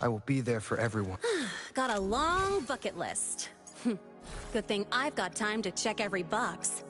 I will be there for everyone. Got a long bucket list. Good thing I've got time to check every box.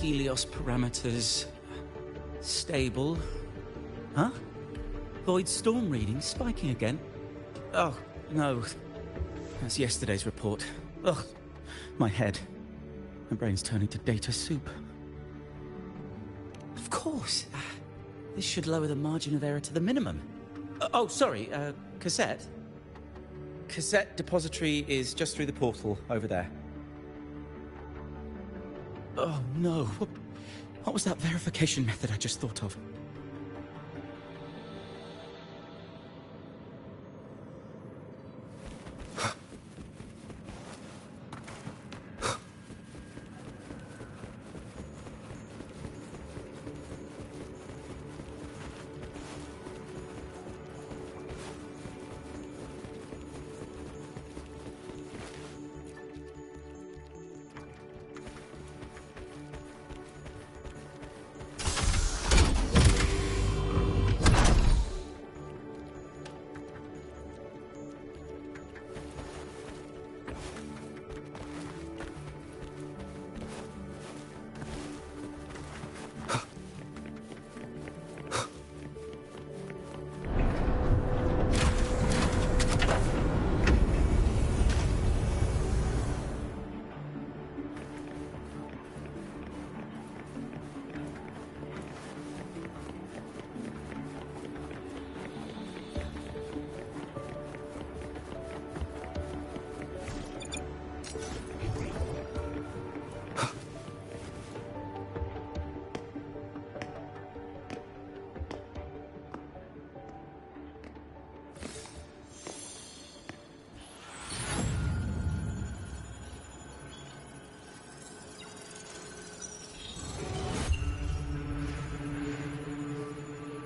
Helios parameters... stable. Huh? Void storm reading spiking again? Oh, no. That's yesterday's report. Ugh, my head. My brain's turning to data soup. Of course. This should lower the margin of error to the minimum. Oh, sorry, cassette? Cassette depository is just through the portal over there. Oh, no. What was that verification method I just thought of?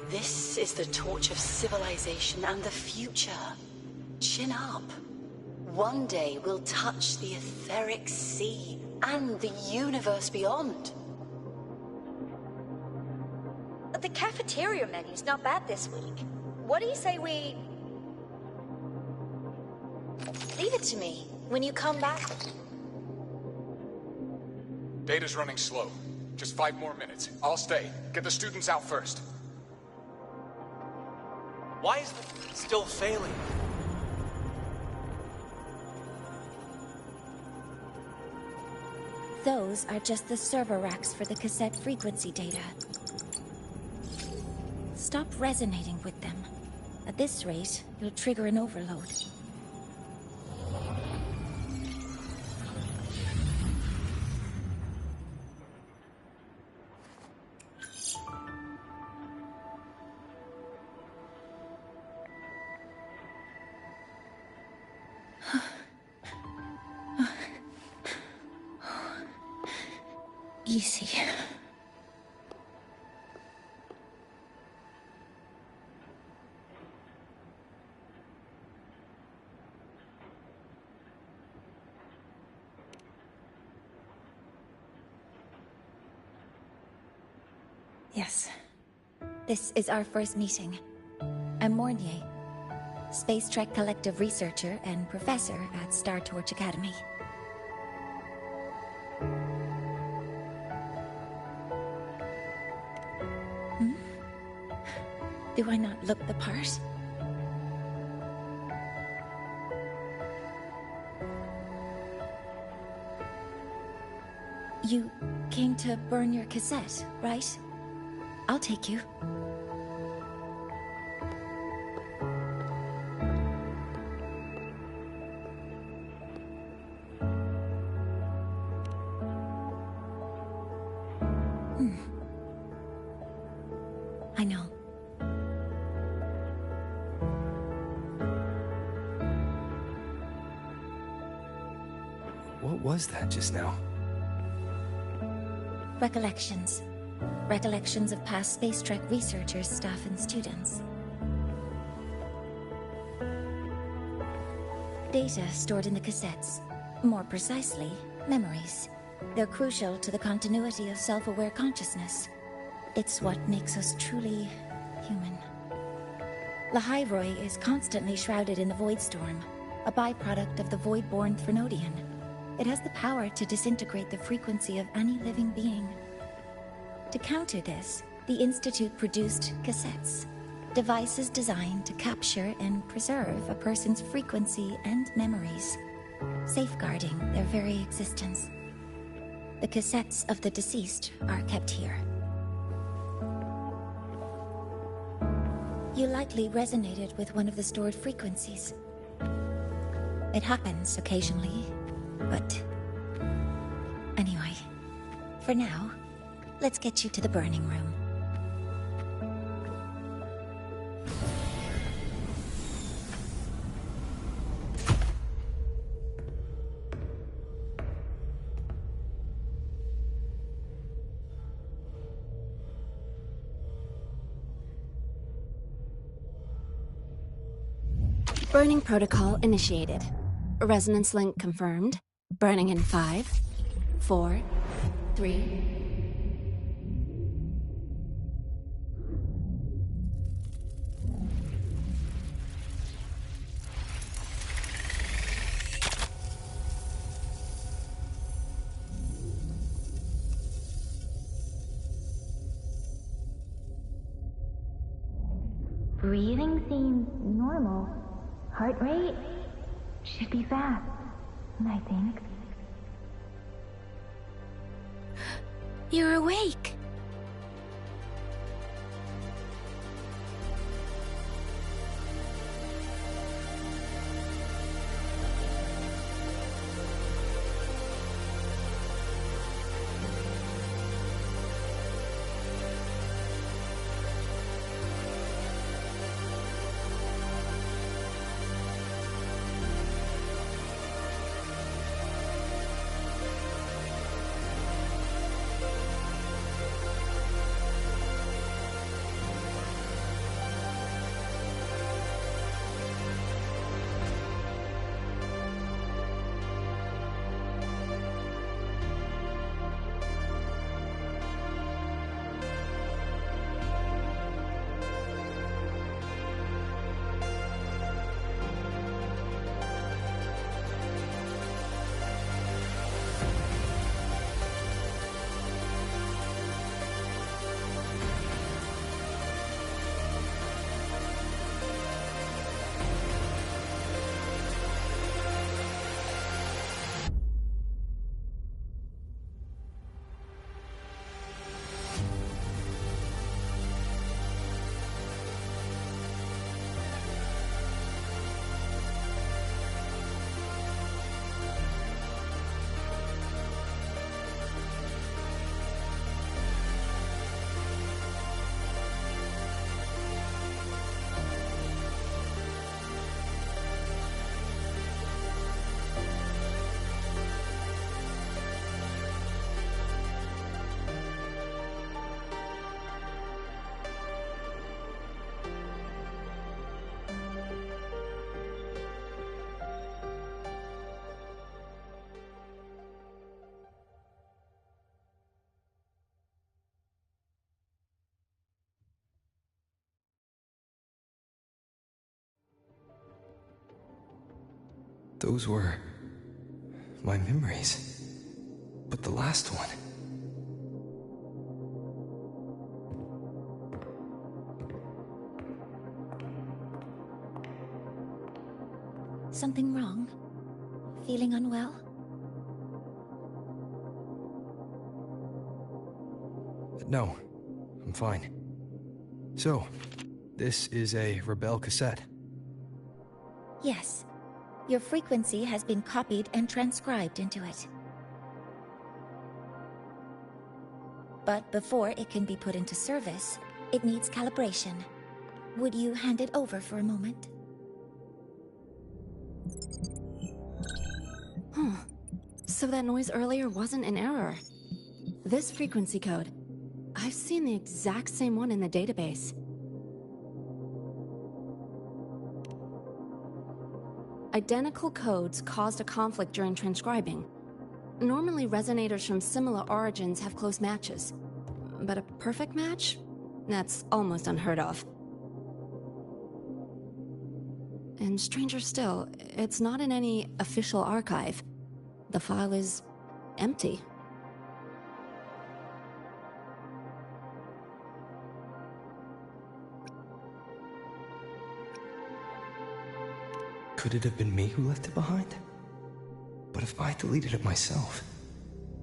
This is the torch of civilization and the future. Chin up. One day we'll touch the etheric sea and the universe beyond. The cafeteria menu's not bad this week. What do you say we... Leave it to me when you come back. Data's running slow. Just 5 more minutes. I'll stay. Get the students out first. Why is it still failing? Those are just the server racks for the cassette frequency data. Stop resonating with them. At this rate, you'll trigger an overload. Easy. Yes. This is our first meeting. I'm Mornier, Space Trek Collective researcher and professor at Star Torch Academy. Do I not look the part? You came to burn your cassette, right? I'll take you. I know. What was that just now? Recollections. Recollections of past Space Trek researchers, staff, and students. Data stored in the cassettes. More precisely, memories. They're crucial to the continuity of self-aware consciousness. It's what makes us truly human. Lahairoi is constantly shrouded in the Void Storm, a byproduct of the Void-born Threnodian. It has the power to disintegrate the frequency of any living being. To counter this, the Institute produced cassettes, devices designed to capture and preserve a person's frequency and memories, safeguarding their very existence. The cassettes of the deceased are kept here. You likely resonated with one of the stored frequencies. It happens occasionally, but... Anyway, for now, let's get you to the burning room. Burning protocol initiated. Resonance link confirmed. Burning in 5, 4, 3... Breathing seems normal. Heart rate should be fast, I think. You're awake! Those were my memories. But the last one... Something wrong? Feeling unwell? No, I'm fine. So, this is a Rebel cassette. Yes. Your frequency has been copied and transcribed into it. But before it can be put into service, it needs calibration. Would you hand it over for a moment? Huh. So that noise earlier wasn't an error. This frequency code, I've seen the exact same one in the database. Identical codes caused a conflict during transcribing. Normally, resonators from similar origins have close matches. But a perfect match? That's almost unheard of. And stranger still, it's not in any official archive. The file is empty. Could it have been me who left it behind? But if I deleted it myself,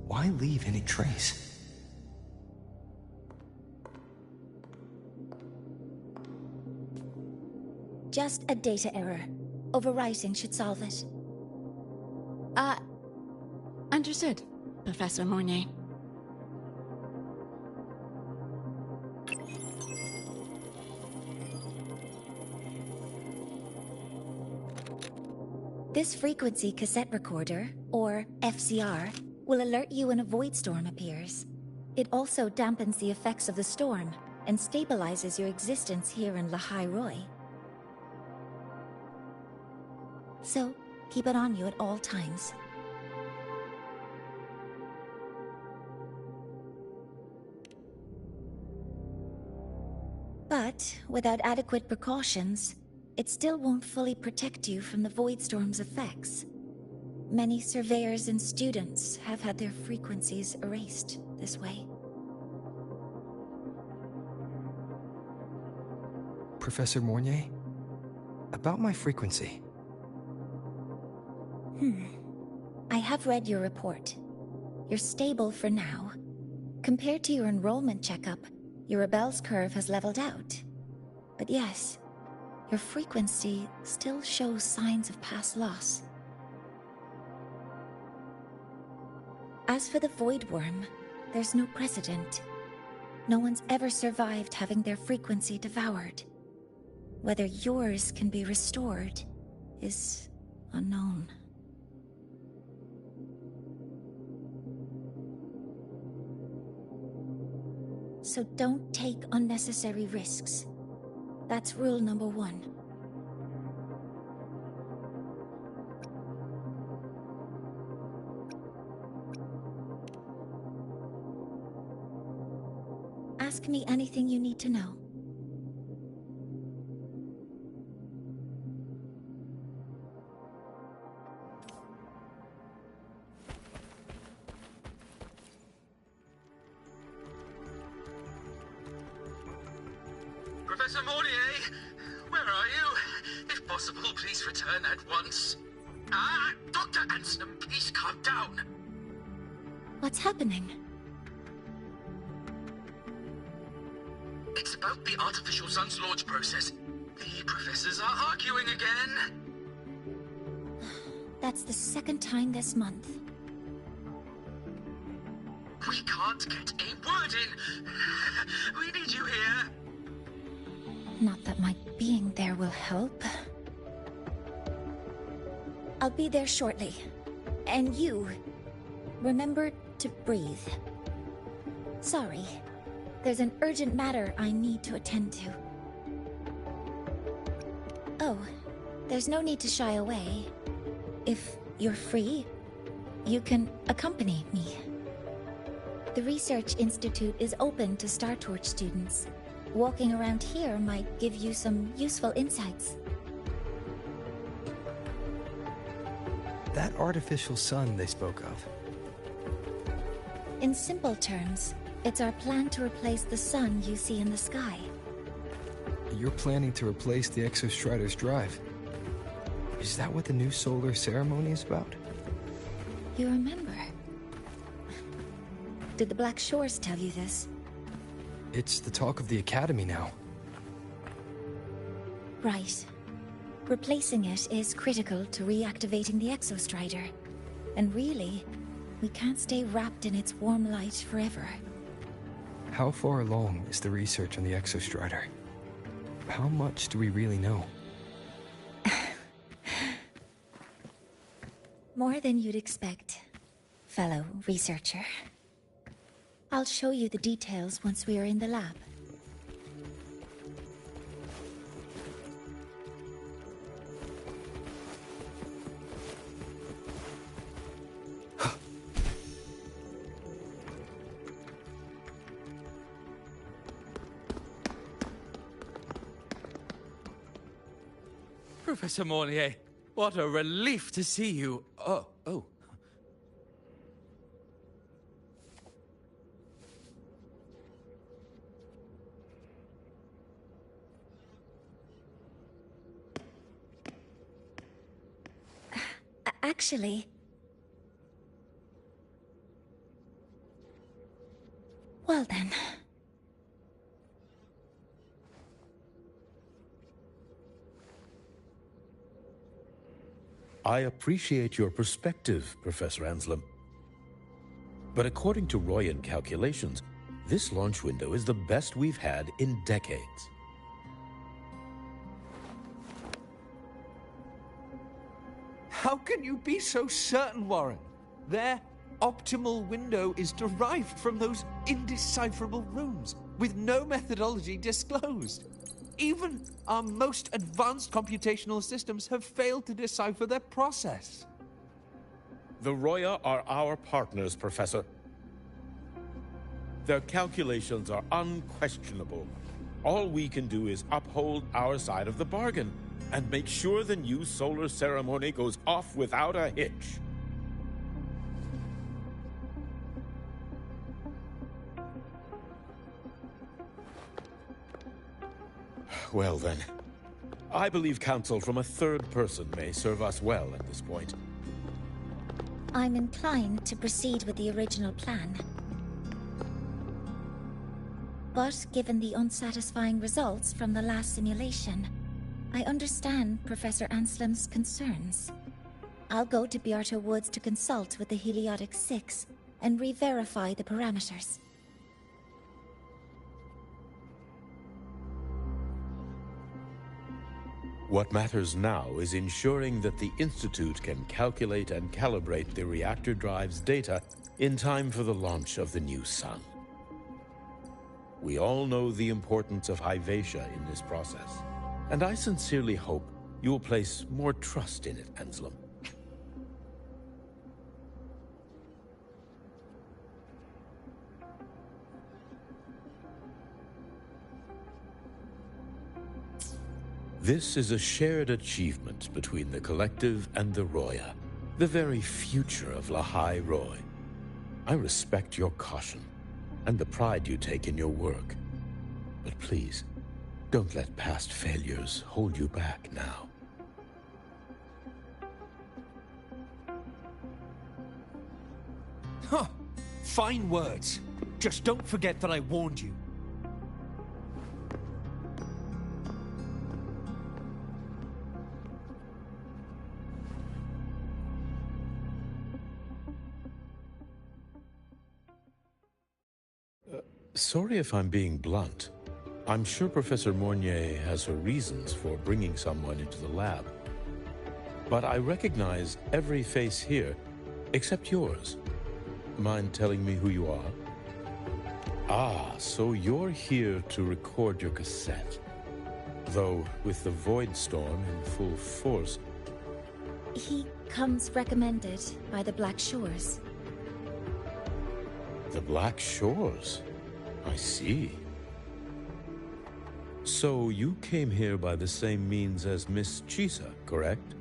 why leave any trace? Just a data error. Overwriting should solve it. Understood, Professor Mornay. This frequency cassette recorder, or FCR, will alert you when a void storm appears. It also dampens the effects of the storm and stabilizes your existence here in Lahai Roy. So, keep it on you at all times. But, without adequate precautions, it still won't fully protect you from the void storm's effects. Many surveyors and students have had their frequencies erased this way. Professor Mornay, about my frequency. I have read your report. You're stable for now. Compared to your enrollment checkup, your rebel's curve has leveled out. But yes, your frequency still shows signs of past loss. As for the Void Worm, there's no precedent. No one's ever survived having their frequency devoured. Whether yours can be restored is unknown. So don't take unnecessary risks. That's rule number 1. Ask me anything you need to know. Professor Mortier, where are you? If possible, please return at once. Dr. Anson, please calm down. What's happening? It's about the artificial sun's launch process. The professors are arguing again. That's the second time this month. We can't get a word in. We need you here. Not that my being there will help. I'll be there shortly. And you, remember to breathe. Sorry, there's an urgent matter I need to attend to. Oh, there's no need to shy away. If you're free, you can accompany me. The Research Institute is open to Star Torch students. Walking around here might give you some useful insights. That artificial sun they spoke of. In simple terms, it's our plan to replace the sun you see in the sky. You're planning to replace the Exostrider's drive. Is that what the new solar ceremony is about? You remember? Did the Black Shores tell you this? It's the talk of the Academy now. Right. Replacing it is critical to reactivating the Exostrider. And really, we can't stay wrapped in its warm light forever. How far along is the research on the exostrider? How much do we really know? More than you'd expect, fellow researcher. I'll show you the details once we are in the lab. Professor Mornier, what a relief to see you. Oh. Actually... Well then... I appreciate your perspective, Professor Anselm. But according to Royan calculations, this launch window is the best we've had in decades. How can you be so certain, Warren? Their optimal window is derived from those indecipherable runes, with no methodology disclosed. Even our most advanced computational systems have failed to decipher their process. The Roya are our partners, Professor. Their calculations are unquestionable. All we can do is uphold our side of the bargain and make sure the new solar ceremony goes off without a hitch. Well then, I believe counsel from a third person may serve us well at this point. I'm inclined to proceed with the original plan. But given the unsatisfying results from the last simulation, I understand Professor Anselm's concerns. I'll go to Beata Woods to consult with the Heliotic 6 and re-verify the parameters. What matters now is ensuring that the Institute can calculate and calibrate the reactor drive's data in time for the launch of the new sun. We all know the importance of Hyvatia in this process, and I sincerely hope you will place more trust in it, Anselm. This is a shared achievement between the Collective and the Roya, the very future of Lahai Roy. I respect your caution and the pride you take in your work, but please, don't let past failures hold you back now. Huh. Fine words. Just don't forget that I warned you. Sorry if I'm being blunt. I'm sure Professor Mornier has her reasons for bringing someone into the lab. But I recognize every face here, except yours. Mind telling me who you are? Ah, so you're here to record your cassette. Though, with the Void Storm in full force... He comes recommended by the Black Shores. The Black Shores? I see. So you came here by the same means as Miss Chisa, correct?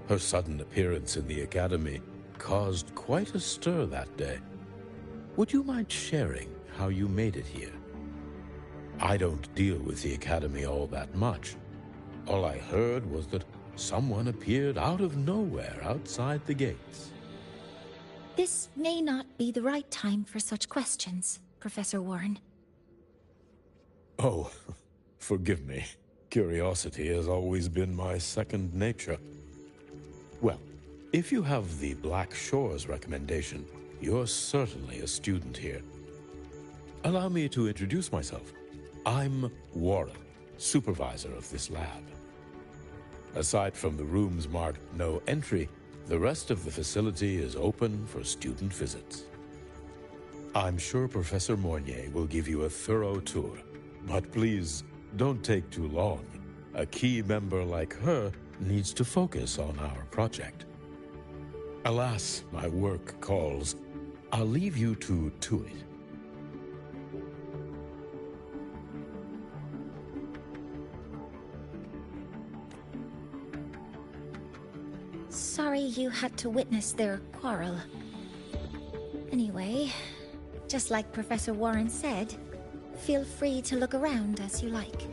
Her sudden appearance in the Academy caused quite a stir that day. Would you mind sharing how you made it here? I don't deal with the Academy all that much. All I heard was that someone appeared out of nowhere outside the gates. This may not be the right time for such questions, Professor Warren. Oh, forgive me. Curiosity has always been my second nature. Well, if you have the Black Shores recommendation, you're certainly a student here. Allow me to introduce myself. I'm Warren, supervisor of this lab. Aside from the rooms marked no entry, the rest of the facility is open for student visits. I'm sure Professor Mornier will give you a thorough tour, but please don't take too long. A key member like her needs to focus on our project. Alas, my work calls. I'll leave you to it. Sorry you had to witness their quarrel. Anyway, just like Professor Warren said, feel free to look around as you like.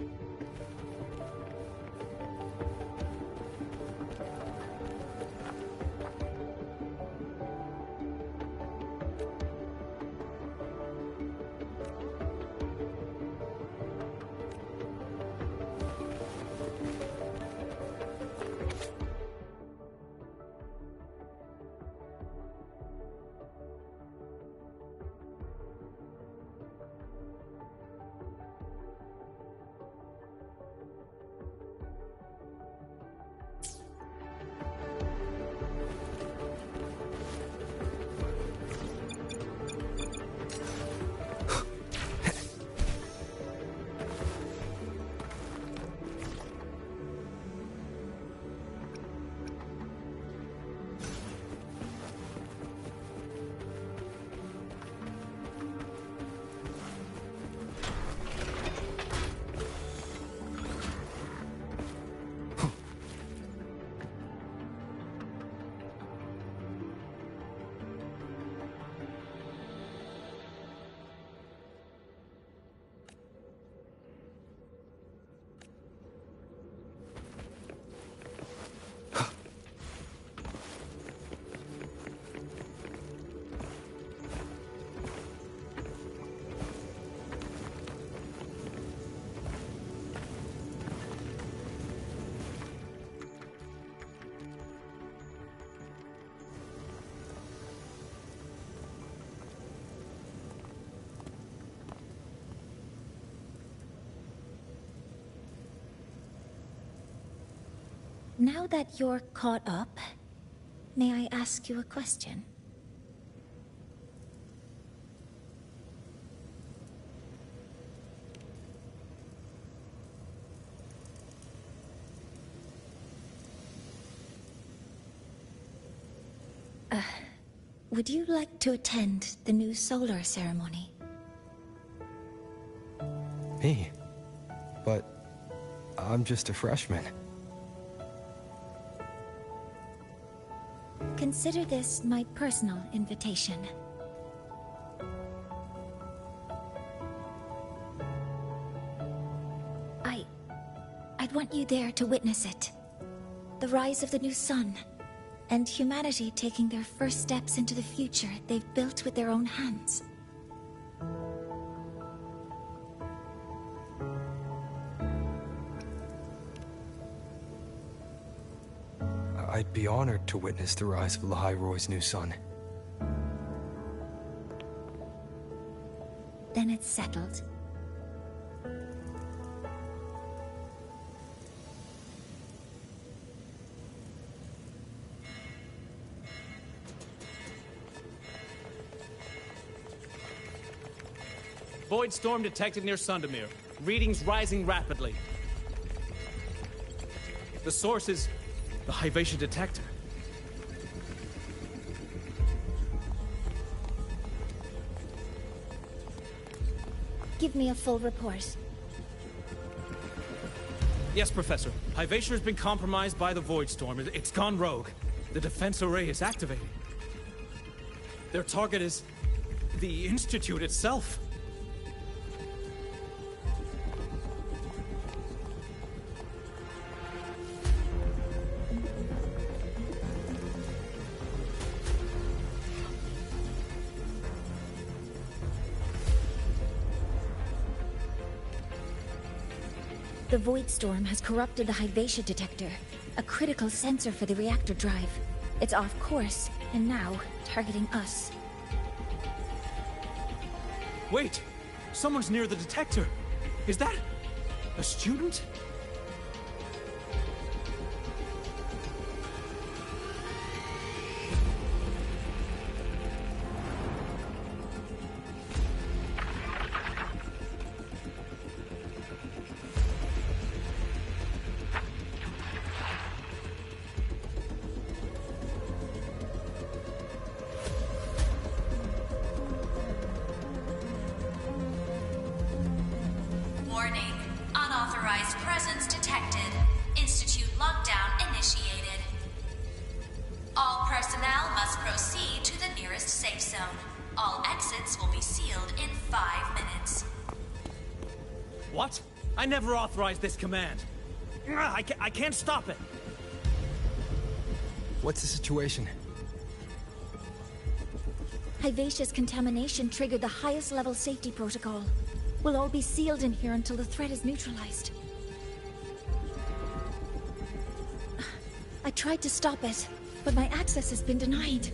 Now that you're caught up, may I ask you a question? Would you like to attend the new solar ceremony? Me? But I'm just a freshman. Consider this my personal invitation. I'd want you there to witness it. The rise of the new sun, and humanity taking their first steps into the future they've built with their own hands. I'd be honored to witness the rise of Lahai-Roy's new sun. Then it's settled. Void storm detected near Sundamir. Readings rising rapidly. The source is the Hyvatia detector. Give me a full report. Yes, Professor. Hyvatia has been compromised by the Void Storm. It's gone rogue. The defense array is activated. Their target is the Institute itself. The Void Storm has corrupted the Hyvatia detector, a critical sensor for the reactor drive. It's off course, and now targeting us. Wait! Someone's near the detector. Is that a student? Warning. Unauthorized presence detected. Institute lockdown initiated. All personnel must proceed to the nearest safe zone. All exits will be sealed in 5 minutes. What? I never authorized this command. I can't stop it. What's the situation? Hivacious contamination triggered the highest level safety protocol. We'll all be sealed in here until the threat is neutralized. I tried to stop it, but my access has been denied.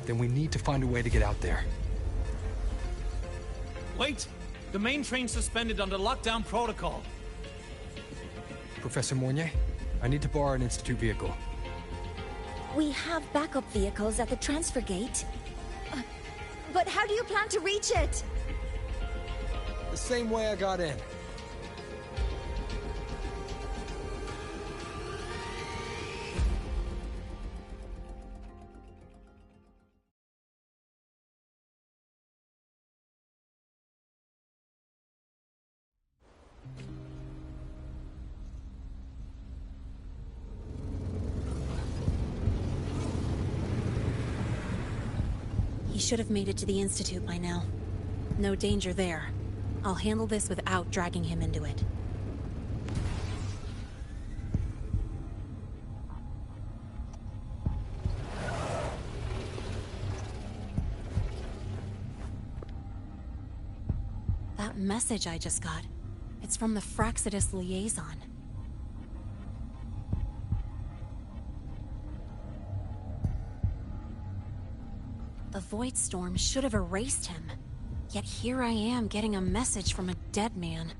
Then we need to find a way to get out there. Wait! The main train's suspended under lockdown protocol. Professor Mornier, I need to borrow an Institute vehicle. We have backup vehicles at the transfer gate. But how do you plan to reach it? The same way I got in. He should have made it to the Institute by now. No danger there. I'll handle this without dragging him into it. That message I just got, it's from the Fraxidus liaison. The Void Storm should have erased him. Yet here I am getting a message from a dead man.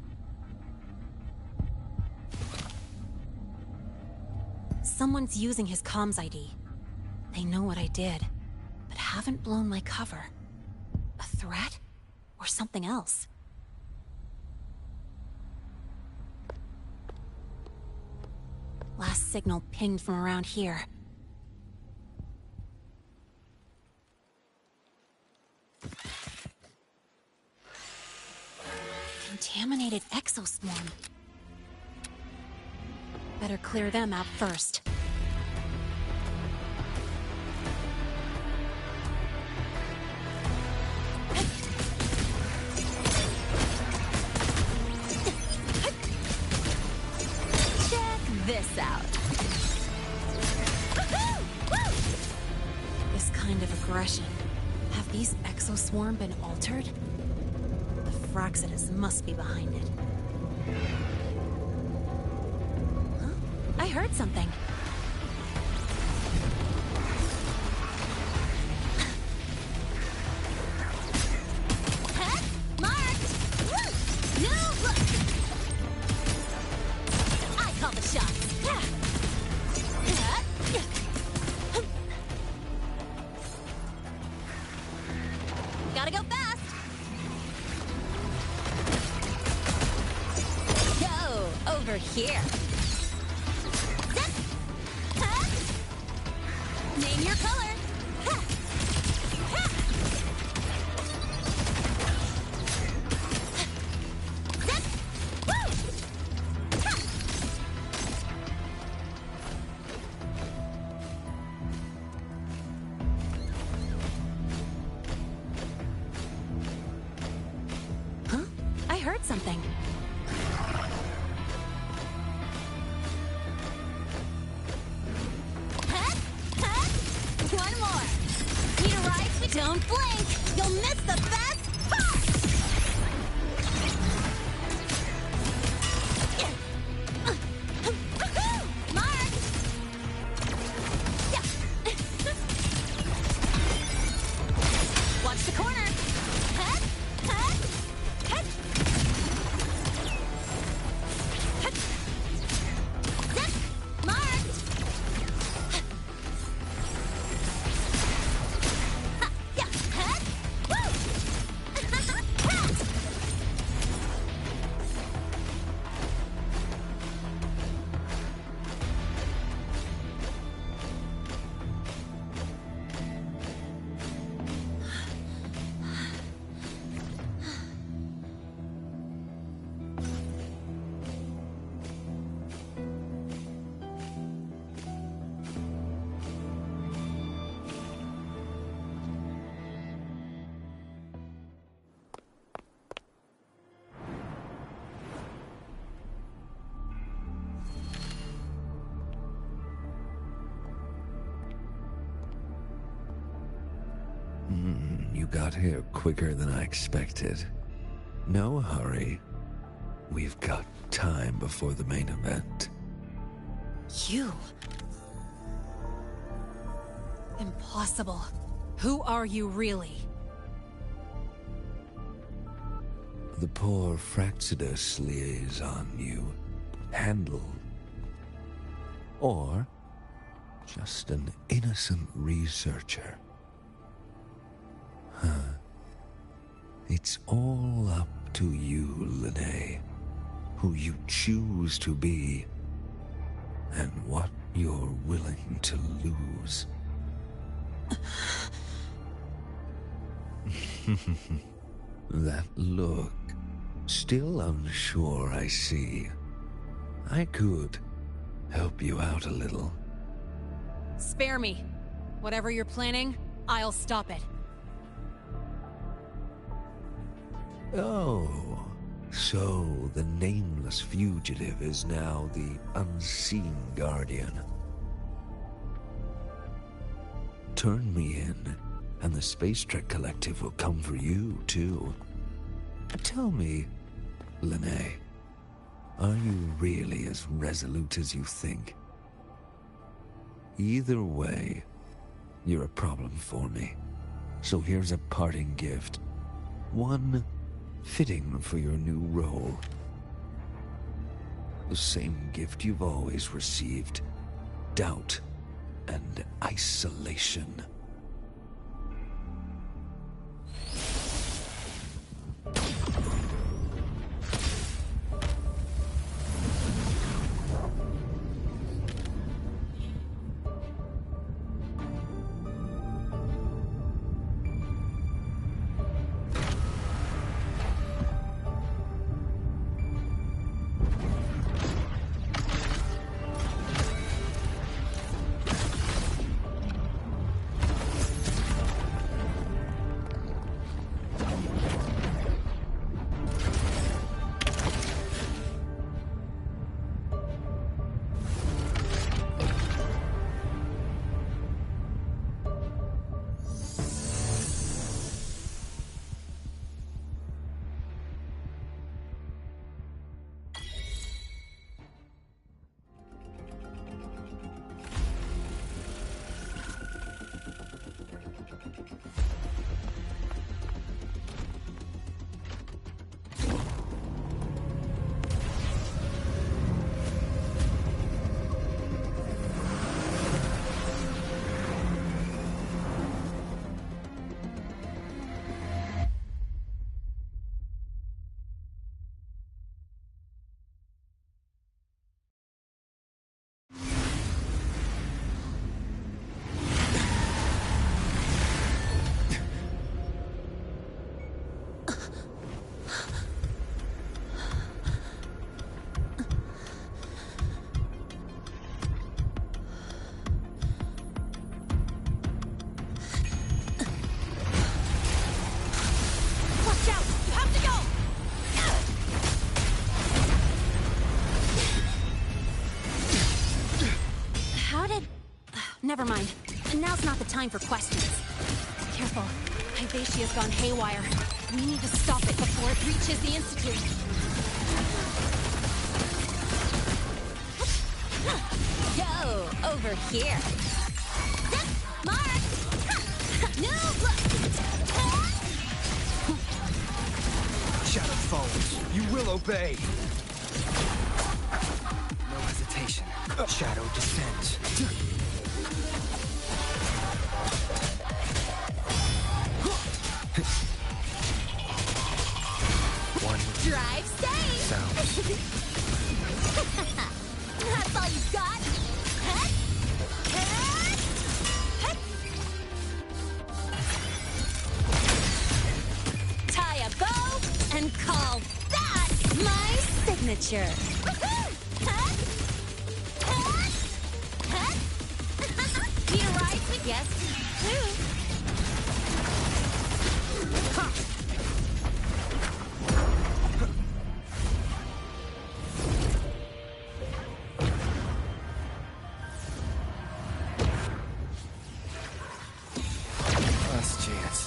Someone's using his comms ID. They know what I did, but haven't blown my cover. A threat? Or something else? Last signal pinged from around here. Contaminated exoswarm. Better clear them out first. Check this out. This kind of aggression. Have these exoswarm been altered? The Fraxidus must be behind it. Huh? I heard something. Marked! New look! I call the shots. Gotta go fast! Go over here. Zip! Huh? Name your color. Ha! Ha! Zip! Woo! Ha! Huh? I heard something. One more. Need a ride? Don't blink. You'll miss the best part. Marked. got here quicker than I expected. No hurry. We've got time before the main event. You? Impossible. Who are you really? The poor Fraxidus liaison you handle. Or just an innocent researcher. Huh. It's all up to you, Lene. Who you choose to be, and what you're willing to lose. That look. Still unsure, I see. I could help you out a little. Spare me. Whatever you're planning, I'll stop it. Oh, so the nameless fugitive is now the unseen guardian. Turn me in, and the Space Trek Collective will come for you, too. Tell me, Lene, are you really as resolute as you think? Either way, you're a problem for me. So here's a parting gift. One fitting for your new role. The same gift you've always received. Doubt and isolation. Never mind. Now's not the time for questions. Careful. Hyvatia's gone haywire. We need to stop it before it reaches the Institute. Yo, over here. Mark! No! Shadow falls. You will obey. No hesitation. Shadow descends. One drive safe. sound. That's all you got. Tie a bow and call that my signature. Need a ride? Yes, too. Last chance.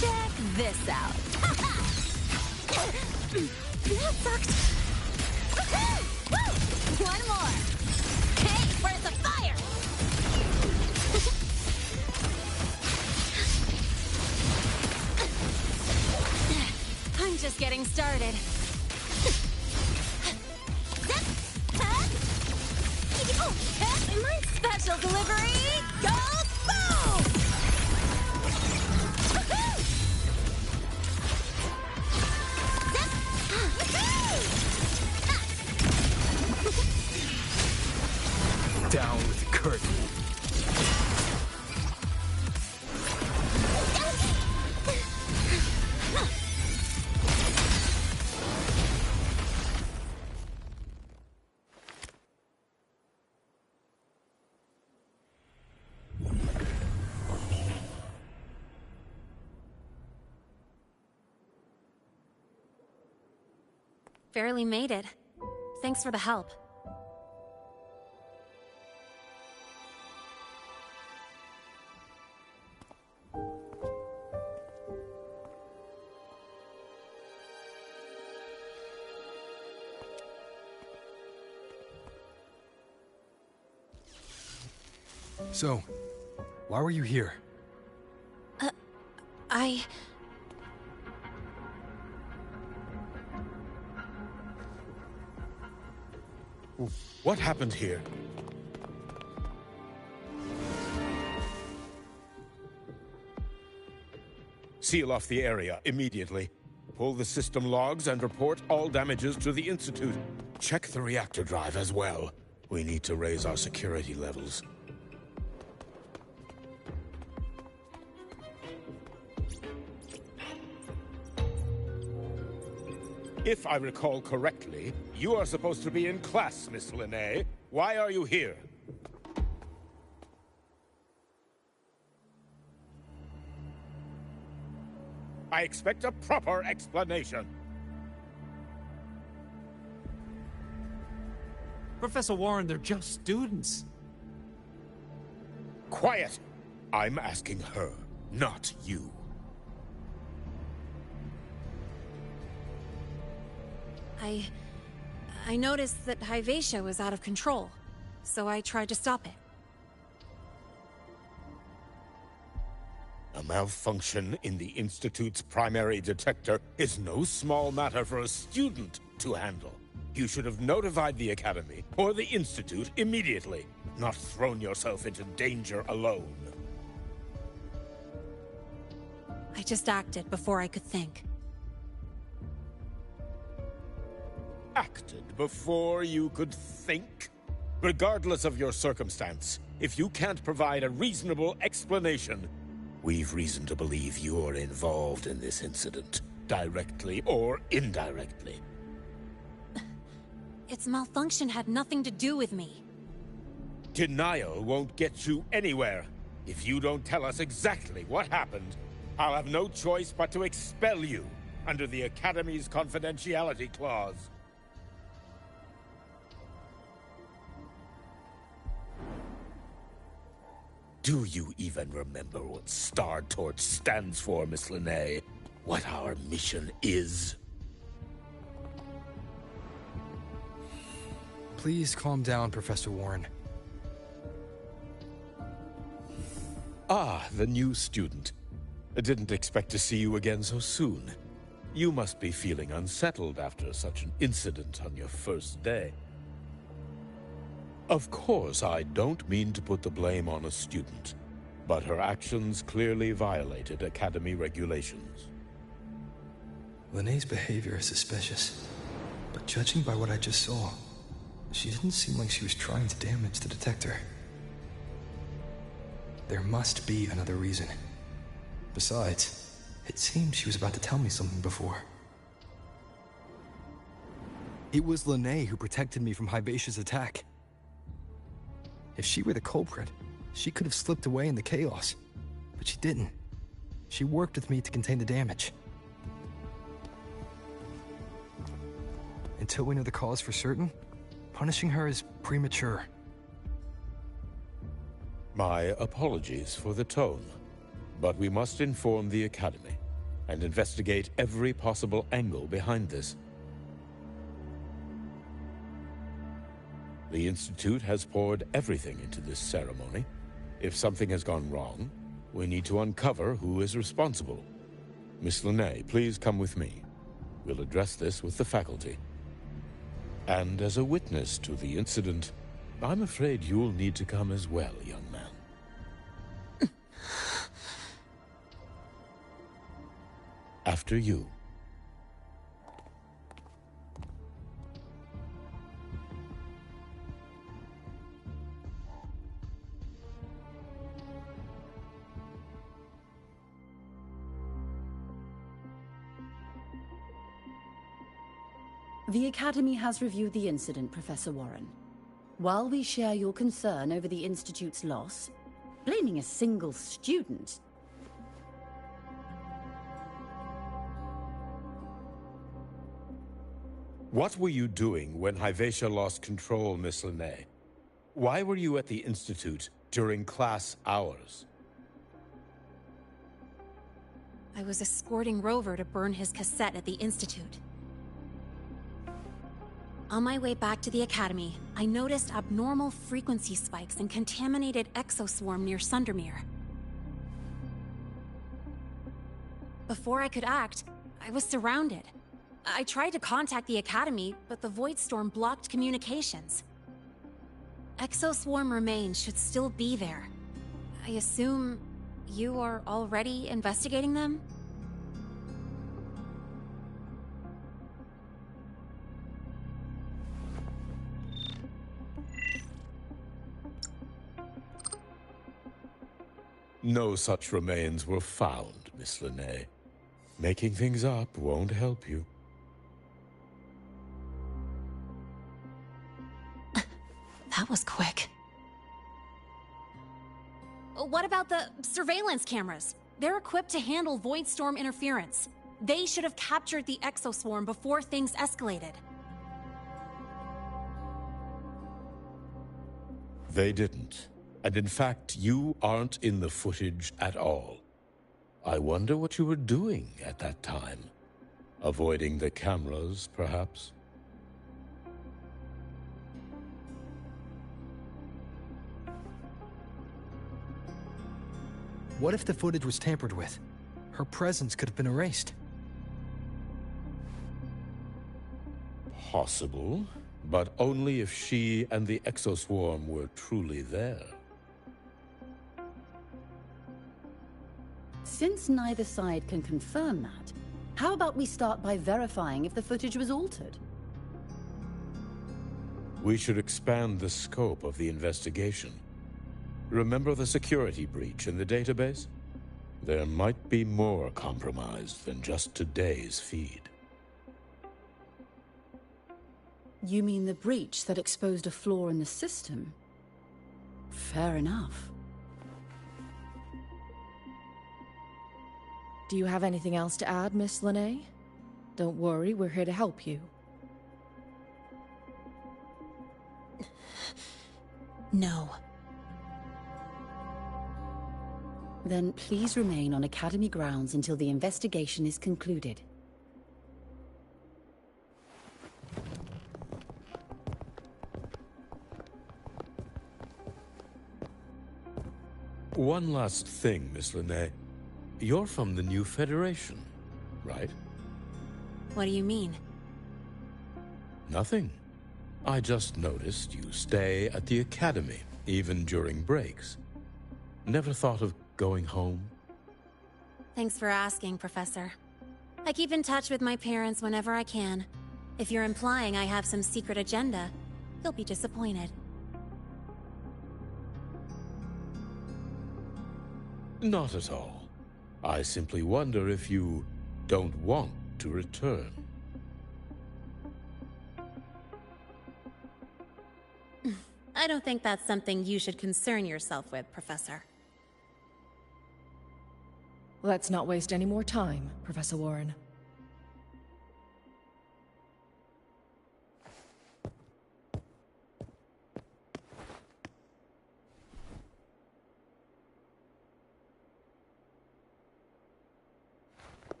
Check this out. That sucked. One more. Hey, where's the fire? I'm just getting started. My special delivery goes boom! Down with the curtain. Barely made it. Thanks for the help. So, why were you here? What happened here? Seal off the area immediately. Pull the system logs and report all damages to the Institute. Check the reactor drive as well. We need to raise our security levels. If I recall correctly, you are supposed to be in class, Miss Linné. Why are you here? I expect a proper explanation. Professor Warren, they're just students. Quiet! I'm asking her, not you. I noticed that Hyvatia was out of control, so I tried to stop it. A malfunction in the Institute's primary detector is no small matter for a student to handle. You should have notified the Academy or the Institute immediately, not thrown yourself into danger alone. I just acted before I could think. Acted before you could think? Regardless of your circumstance, if you can't provide a reasonable explanation, we've reason to believe you're involved in this incident, directly or indirectly. Its malfunction had nothing to do with me. Denial won't get you anywhere. If you don't tell us exactly what happened, I'll have no choice but to expel you under the Academy's confidentiality clause. Do you even remember what Star Torch stands for, Miss Linné? What our mission is? Please calm down, Professor Warren. Ah, the new student. I didn't expect to see you again so soon. You must be feeling unsettled after such an incident on your first day. Of course, I don't mean to put the blame on a student, but her actions clearly violated Academy regulations. Linné's behavior is suspicious, but judging by what I just saw, she didn't seem like she was trying to damage the detector. There must be another reason. Besides, it seemed she was about to tell me something before. It was Linné who protected me from Hybatia's attack. If she were the culprit, she could have slipped away in the chaos. But she didn't. She worked with me to contain the damage. Until we know the cause for certain, Punishing her is premature. My apologies for the tone, but we must inform the Academy and investigate every possible angle behind this. The Institute has poured everything into this ceremony. If something has gone wrong, we need to uncover who is responsible. Miss Linné, please come with me. We'll address this with the faculty. And as a witness to the incident, I'm afraid you'll need to come as well, young man. After you. The Academy has reviewed the incident, Professor Warren. While we share your concern over the Institute's loss, blaming a single student... What were you doing when Hyvatia lost control, Miss Linné? Why were you at the Institute during class hours? I was escorting Rover to burn his cassette at the Institute. On my way back to the Academy, I noticed abnormal frequency spikes and contaminated exoswarm near Sundermere. Before I could act, I was surrounded. I tried to contact the Academy, but the Void Storm blocked communications. Exoswarm remains should still be there. I assume you are already investigating them? No such remains were found, Miss Linné. Making things up won't help you. That was quick. What about the surveillance cameras? They're equipped to handle Void Storm interference. They should have captured the exoswarm before things escalated. They didn't. And in fact, you aren't in the footage at all. I wonder what you were doing at that time. Avoiding the cameras, perhaps? What if the footage was tampered with? Her presence could have been erased. Possible, but only if she and the exoswarm were truly there. Since neither side can confirm that, how about we start by verifying if the footage was altered? We should expand the scope of the investigation. Remember the security breach in the database? There might be more compromised than just today's feed. You mean the breach that exposed a flaw in the system? Fair enough. Do you have anything else to add, Miss Linné? Don't worry, we're here to help you. No. Then please remain on Academy grounds until the investigation is concluded. One last thing, Miss Linné. You're from the New Federation, right? What do you mean? Nothing. I just noticed you stay at the Academy, even during breaks. Never thought of going home? Thanks for asking, Professor. I keep in touch with my parents whenever I can. If you're implying I have some secret agenda, you'll be disappointed. Not at all. I simply wonder if you don't want to return. I don't think that's something you should concern yourself with, Professor. Let's not waste any more time, Professor Warren.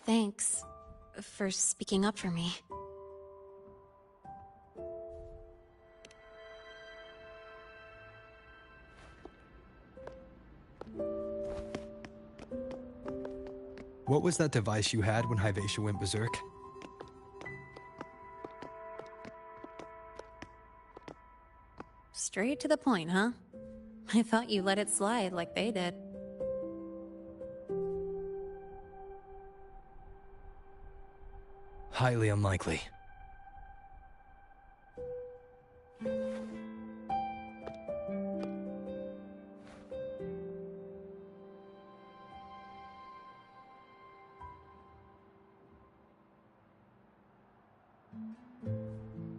Thanks for speaking up for me. What was that device you had when Hyvatia went berserk? Straight to the point, huh? I thought you let it slide like they did. Highly unlikely.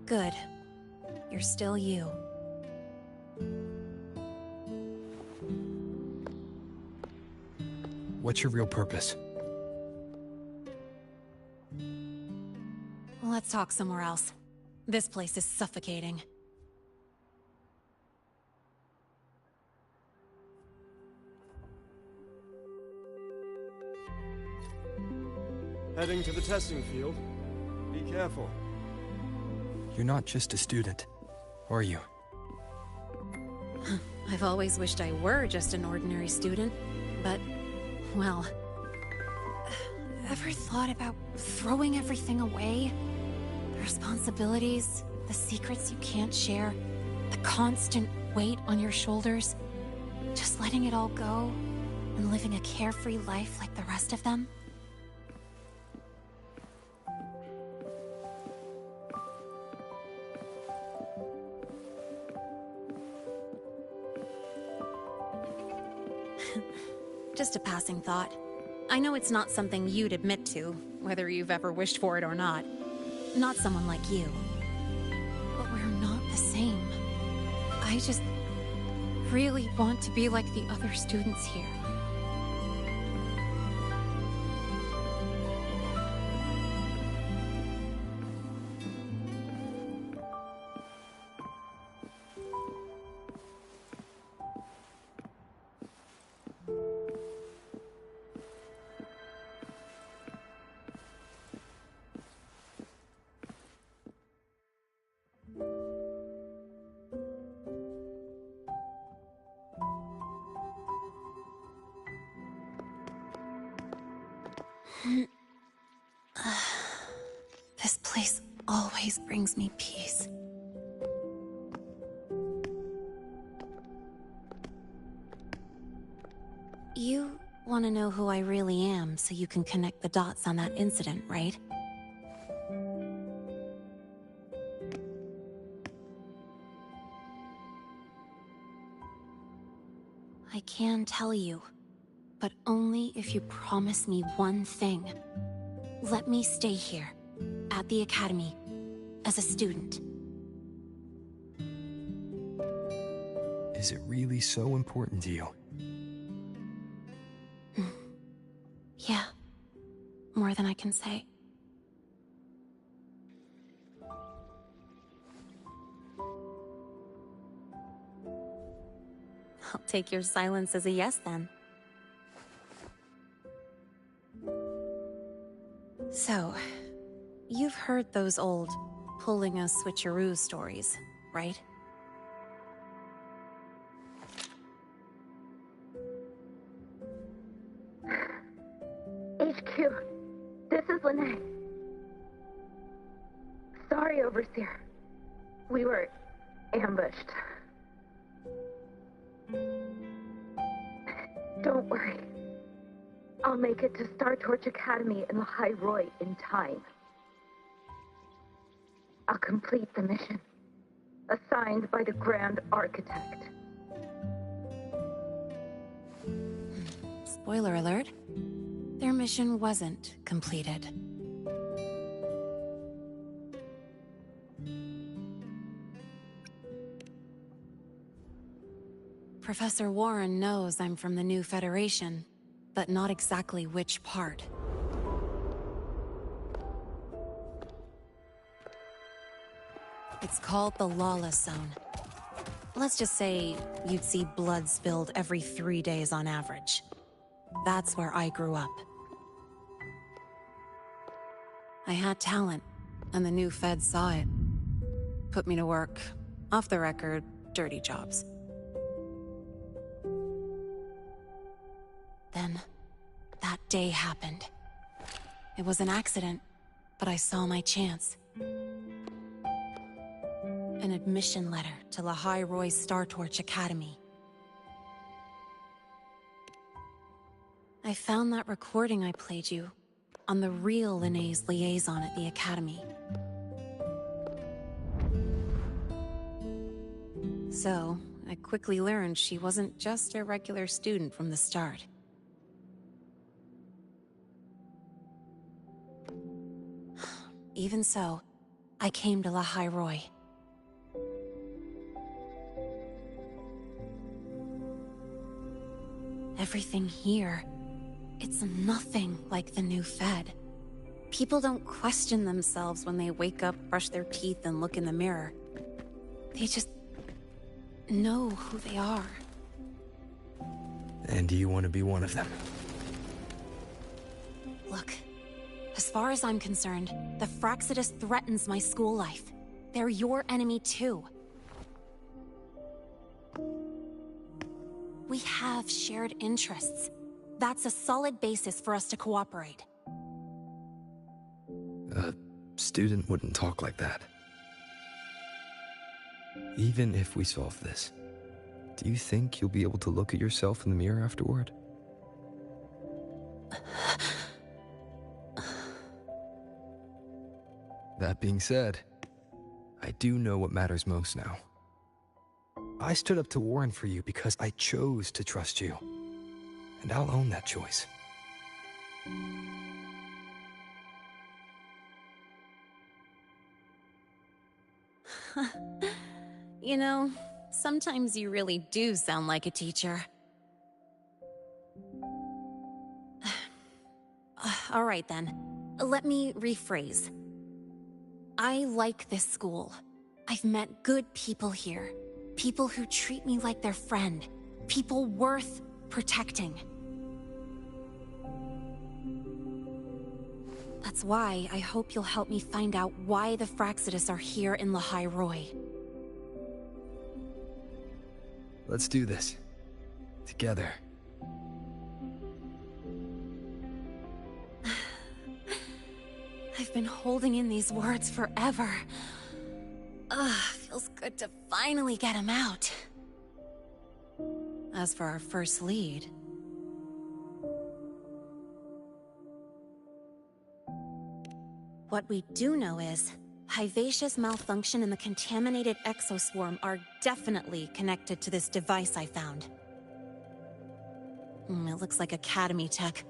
Good. You're still you. What's your real purpose? Let's talk somewhere else. This place is suffocating. Heading to the testing field. Be careful. You're not just a student, are you? I've always wished I were just an ordinary student, but, well... Ever thought about throwing everything away? The responsibilities, the secrets you can't share, the constant weight on your shoulders. Just letting it all go and living a carefree life like the rest of them? Just a passing thought. I know it's not something you'd admit to, whether you've ever wished for it or not. Not someone like you. But we're not the same. I just really want to be like the other students here. This place always brings me peace. You want to know who I really am so you can connect the dots on that incident, right? I can tell you, but only if you promise me one thing. Let me stay here, at the Academy, as a student. Is it really so important to you? Yeah, more than I can say. I'll take your silence as a yes, then. So, you've heard those old pulling a switcheroo stories, right? HQ, this is Lene. Sorry, Overseer. We were ambushed. Don't worry. I'll make it to Star Torch Academy in the High Roy in time. I'll complete the mission, assigned by the Grand Architect. Spoiler alert. Their mission wasn't completed. Professor Warren knows I'm from the new Federation, but not exactly which part. It's called the Lawless Zone. Let's just say you'd see blood spilled every 3 days on average. That's where I grew up. I had talent, and the new feds saw it. Put me to work, off the record, dirty jobs. Then, that day happened. It was an accident, but I saw my chance. An admission letter to Lahai Roy's Star Torch Academy. I found that recording I played you on the real Linné's liaison at the Academy. So, I quickly learned she wasn't just a regular student from the start. Even so, I came to Lahai Roy. Everything here, it's nothing like the new Fed. People don't question themselves when they wake up, brush their teeth, and look in the mirror. They just know who they are. And do you want to be one of them? Look, as far as I'm concerned, the Fraxidus threatens my school life. They're your enemy too. We have shared interests. That's a solid basis for us to cooperate. A student wouldn't talk like that. Even if we solve this, do you think you'll be able to look at yourself in the mirror afterward? That being said, I do know what matters most now. I stood up to Warren for you because I chose to trust you. And I'll own that choice. You know, sometimes you really do sound like a teacher. All right then, let me rephrase. I like this school. I've met good people here. People who treat me like their friend. People worth protecting. That's why I hope you'll help me find out why the Fraxidus are here in Lahai Roy. Let's do this. Together. I've been holding in these words forever. Feels good to finally get them out. As for our first lead... What we do know is, Hivacia's malfunction and the contaminated exoswarm are definitely connected to this device I found. It looks like Academy tech.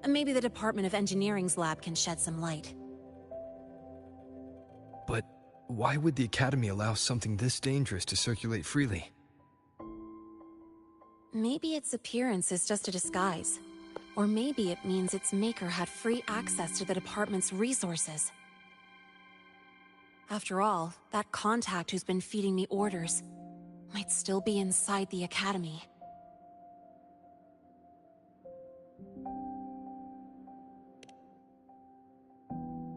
Maybe the Department of Engineering's lab can shed some light. But why would the Academy allow something this dangerous to circulate freely? Maybe its appearance is just a disguise. Or maybe it means its maker had free access to the department's resources. After all, that contact who's been feeding me orders might still be inside the Academy.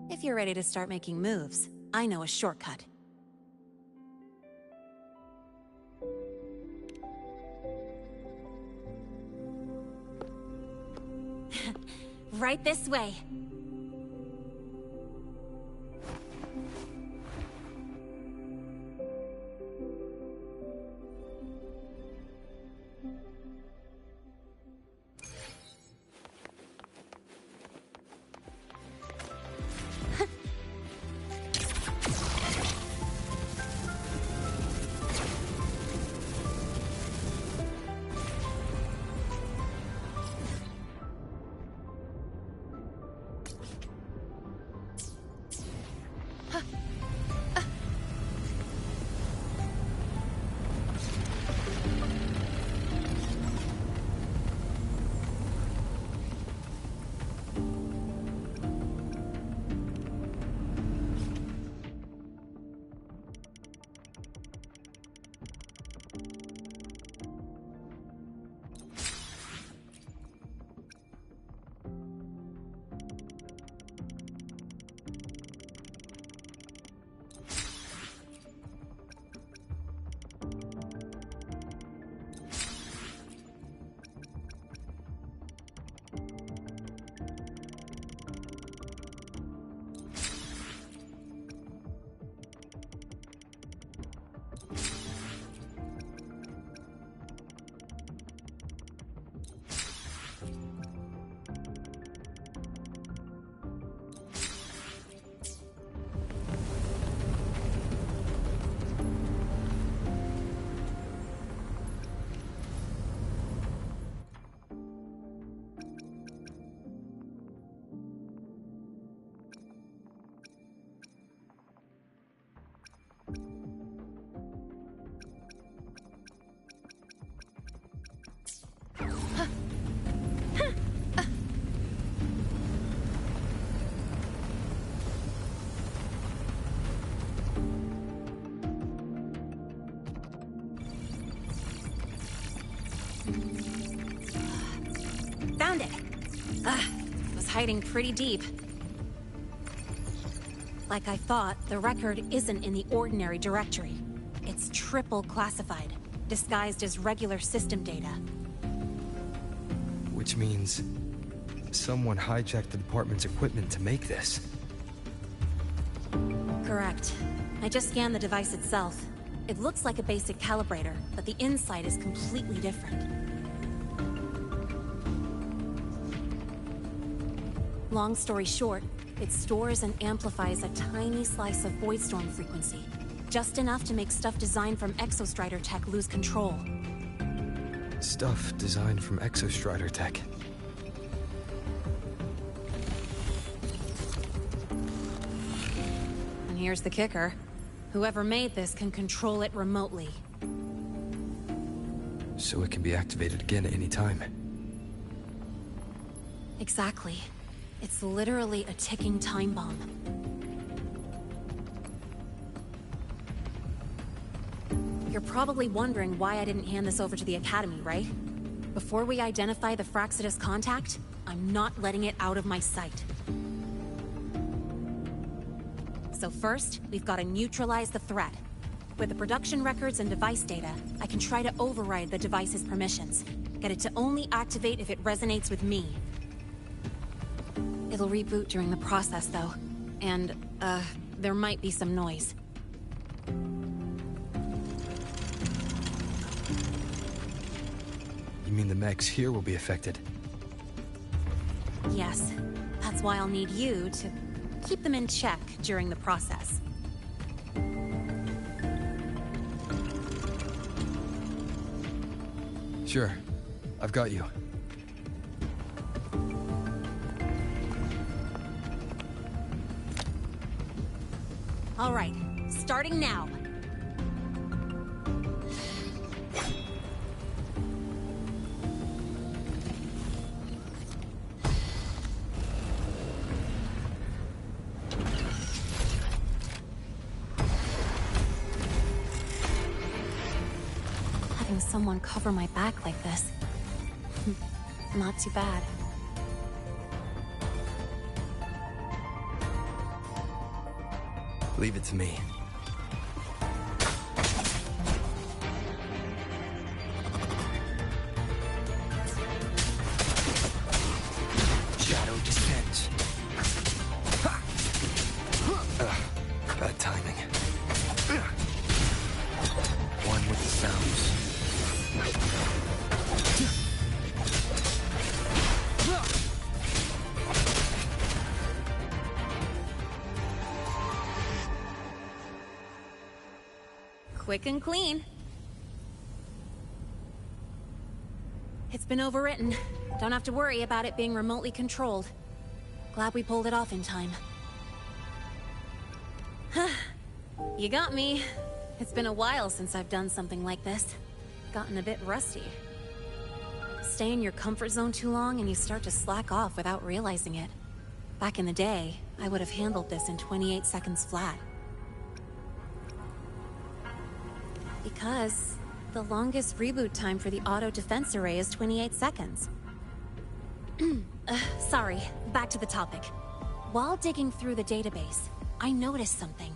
If you're ready to start making moves, I know a shortcut. Right this way. found it! It was hiding pretty deep. Like I thought, the record isn't in the ordinary directory. It's triple classified, disguised as regular system data. Which means someone hijacked the department's equipment to make this. Correct. I just scanned the device itself. It looks like a basic calibrator, but the inside is completely different. Long story short, it stores and amplifies a tiny slice of Voidstorm frequency. Just enough to make stuff designed from Exostrider tech lose control. Stuff designed from Exostrider tech. And here's the kicker. Whoever made this can control it remotely. So it can be activated again at any time. Exactly. It's literally a ticking time bomb. You're probably wondering why I didn't hand this over to the Academy, right? Before we identify the Fraxidus contact, I'm not letting it out of my sight. So first, we've got to neutralize the threat. With the production records and device data, I can try to override the device's permissions. Get it to only activate if it resonates with me. It'll reboot during the process, though. And, there might be some noise. You mean the mechs here will be affected? Yes. That's why I'll need you to keep them in check during the process. Sure. I've got you. All right, starting now. Having someone cover my back like this, not too bad. Leave it to me. Shadow descends. Bad timing. One with the sounds. Quick and clean. It's been overwritten. Don't have to worry about it being remotely controlled. Glad we pulled it off in time. You got me. It's been a while since I've done something like this. Gotten a bit rusty. Stay in your comfort zone too long and you start to slack off without realizing it. Back in the day, I would have handled this in 28 seconds flat. Because the longest reboot time for the auto defense array is 28 seconds. Sorry, back to the topic. While digging through the database, I noticed something.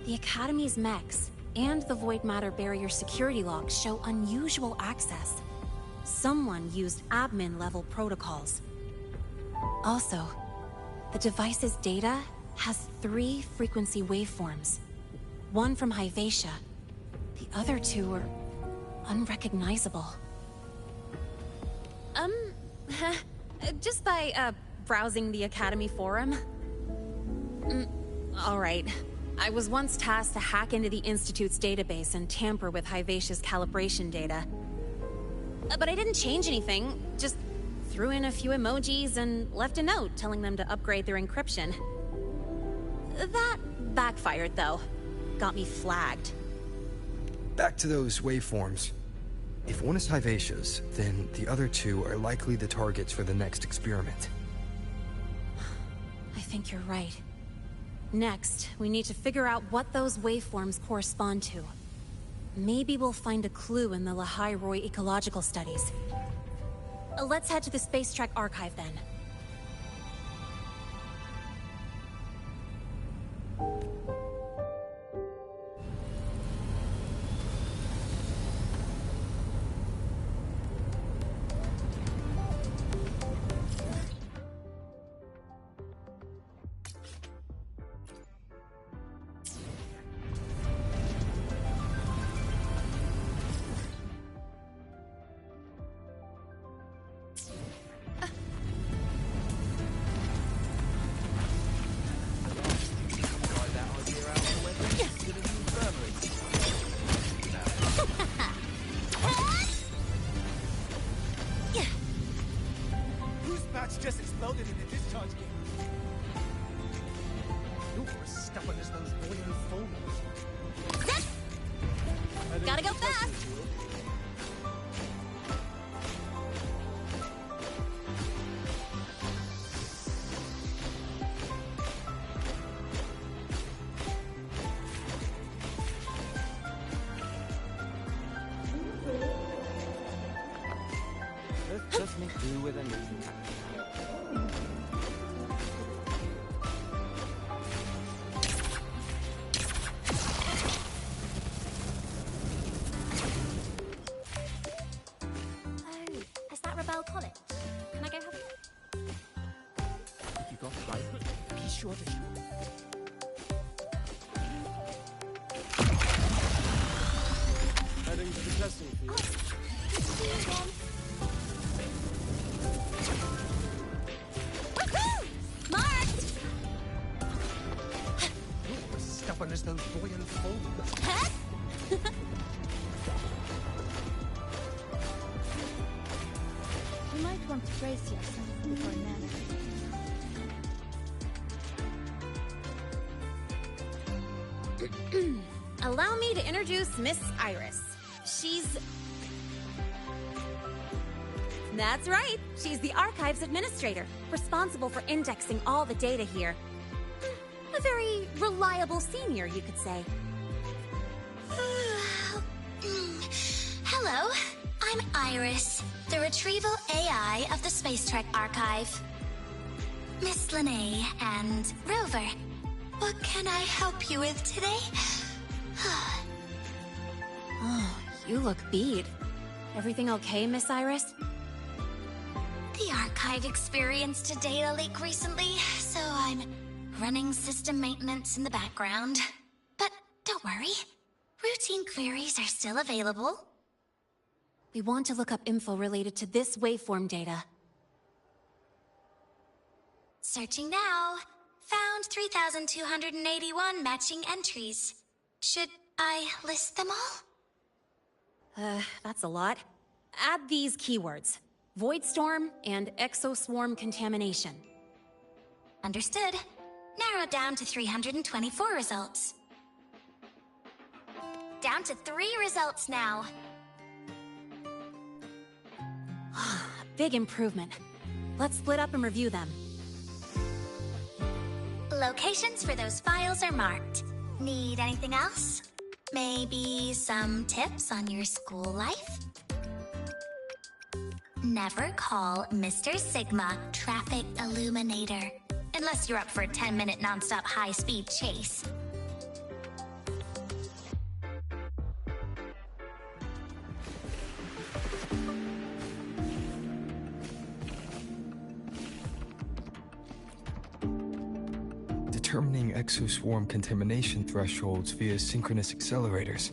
The Academy's mechs and the Void Matter Barrier security logs show unusual access. Someone used admin-level protocols. Also, the device's data has 3 frequency waveforms. One from Hyvatia. The other 2 are unrecognizable. Just by, browsing the Academy forum. Alright. I was once tasked to hack into the Institute's database and tamper with Hyvatia's calibration data. But I didn't change anything, just threw in a few emojis and left a note telling them to upgrade their encryption. That backfired, though. Got me flagged. Back to those waveforms. If one is Hyvatia's, then the other 2 are likely the targets for the next experiment. I think you're right. Next, we need to figure out what those waveforms correspond to. Maybe we'll find a clue in the Lahai Roy ecological studies. Let's head to the Space Trek archive then. Just exploded in the discharge gate. You're as stubborn as those boiling fools. Gotta go fast! Let's just make do with anything. Is that Rebel College? Can I go have a look? You got private? Be sure to show. Heading to the testing field. Marked! You're as stubborn as those boiling fools. You might want to brace yourself before managing. Allow me to introduce Miss Iris. She's... That's right. She's the Archives Administrator, responsible for indexing all the data here. A very reliable senior, you could say. Hello, I'm Iris, the retrieval AI of the Space Trek Archive. Miss Lene and Rover, what can I help you with today? Oh, you look beat. Everything okay, Miss Iris? The Archive experienced a data leak recently, so I'm running system maintenance in the background. But don't worry, routine queries are still available. We want to look up info related to this waveform data. Searching now. Found 3,281 matching entries. Should I list them all? That's a lot. Add these keywords. Void Storm and Exoswarm Contamination. Understood. Narrowed down to 324 results. Down to 3 results now. Big improvement. Let's split up and review them. Locations for those files are marked. Need anything else? Maybe some tips on your school life? Never call Mr. Sigma Traffic Illuminator, unless you're up for a 10-minute nonstop high-speed chase. Determining exoswarm contamination thresholds via synchronous accelerators.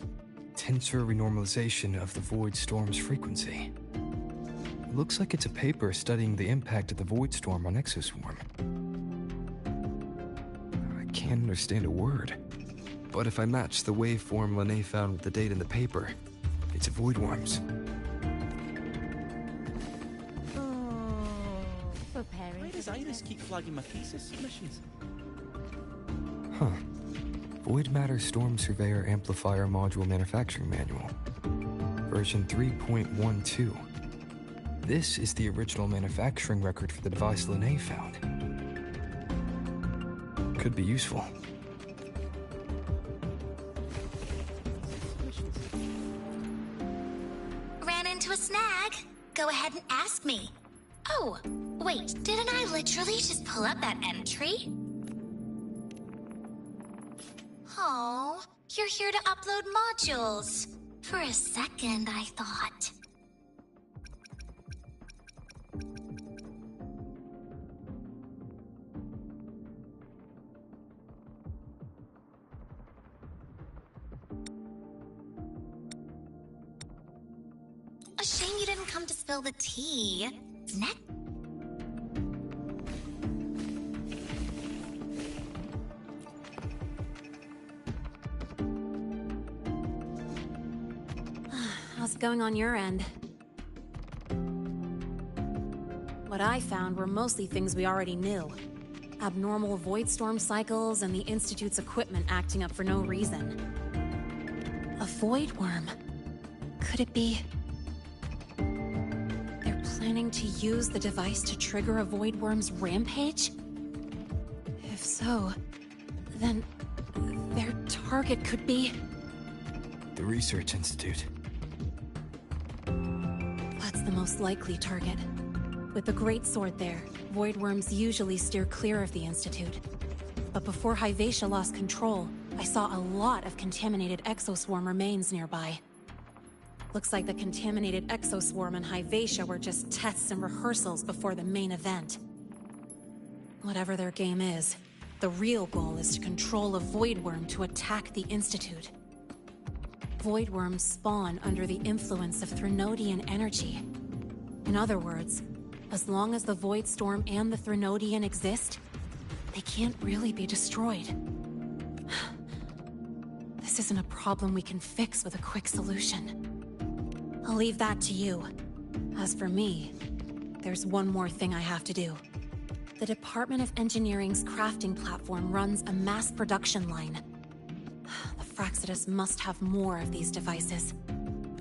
Tensor renormalization of the void storm's frequency. Looks like it's a paper studying the impact of the void storm on exoswarm. I can't understand a word. But if I match the waveform Lene found with the date in the paper, it's a void worms. Why does Iris keep flagging my thesis submissions? Huh. Void Matter Storm Surveyor Amplifier Module Manufacturing Manual. Version 3.12. This is the original manufacturing record for the device Lene found. Could be useful. Ran into a snag. Go ahead and ask me. Oh, wait, didn't I literally just pull up that entry? Oh, you're here to upload modules. For a second, I thought. A shame you didn't come to spill the tea. Next. How's it going on your end? What I found were mostly things we already knew. Abnormal void storm cycles and the Institute's equipment acting up for no reason. A void worm. Could it be... they're planning to use the device to trigger a void worm's rampage? If so, then their target could be... the Research Institute. That's the most likely target. With the Great Sword there, void worms usually steer clear of the Institute. But before Hyvatia lost control, I saw a lot of contaminated exoswarm remains nearby. Looks like the contaminated exoswarm and Hyvatia were just tests and rehearsals before the main event. Whatever their game is, the real goal is to control a void worm to attack the Institute. Void worms spawn under the influence of Threnodian energy. In other words, as long as the Void Storm and the Threnodian exist, they can't really be destroyed. This isn't a problem we can fix with a quick solution. I'll leave that to you. As for me, there's one more thing I have to do. The Department of Engineering's crafting platform runs a mass production line. The Fraxidus must have more of these devices.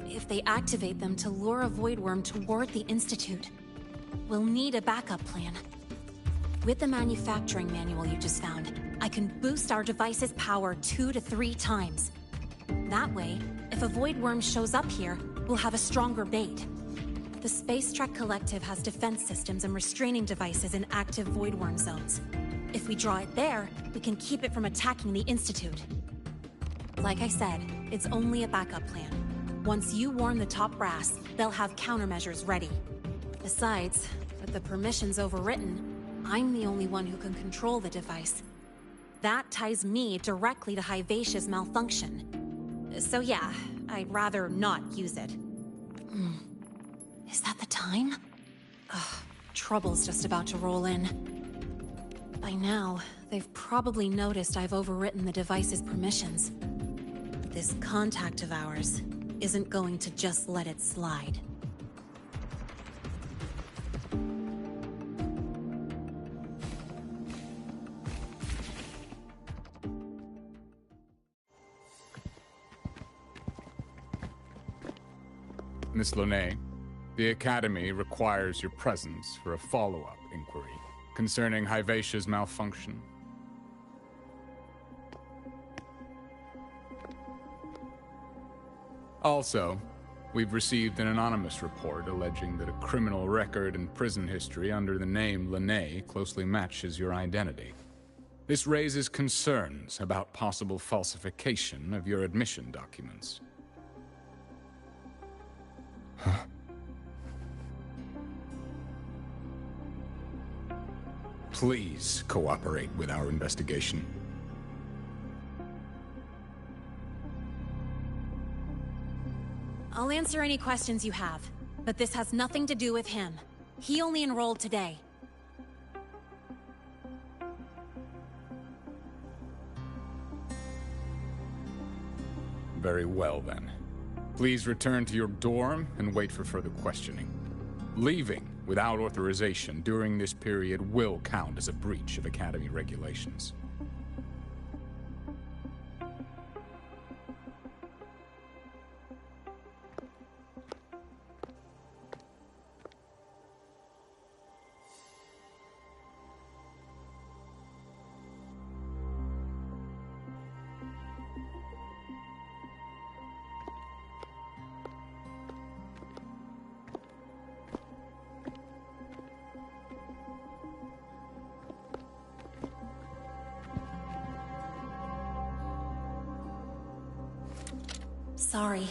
If they activate them to lure a void worm toward the Institute, we'll need a backup plan. With the manufacturing manual you just found, I can boost our device's power 2 to 3 times. That way, if a void worm shows up here, we'll have a stronger bait. The Space Trek Collective has defense systems and restraining devices in active void worm zones. If we draw it there, we can keep it from attacking the Institute. Like I said, it's only a backup plan. Once you warn the top brass, they'll have countermeasures ready. Besides, with the permissions overwritten, I'm the only one who can control the device. That ties me directly to Hyvatia's malfunction. So yeah, I'd rather not use it. Is that the time? Ugh, trouble's just about to roll in. By now, they've probably noticed I've overwritten the device's permissions. This contact of ours isn't going to just let it slide. Miss Lene, the Academy requires your presence for a follow-up inquiry concerning Hyvatia's malfunction. Also, we've received an anonymous report alleging that a criminal record and prison history under the name Lene closely matches your identity. This raises concerns about possible falsification of your admission documents. Huh? Please cooperate with our investigation. I'll answer any questions you have, but this has nothing to do with him. He only enrolled today. Very well, then. Please return to your dorm and wait for further questioning. Leaving without authorization during this period will count as a breach of Academy regulations. Sorry.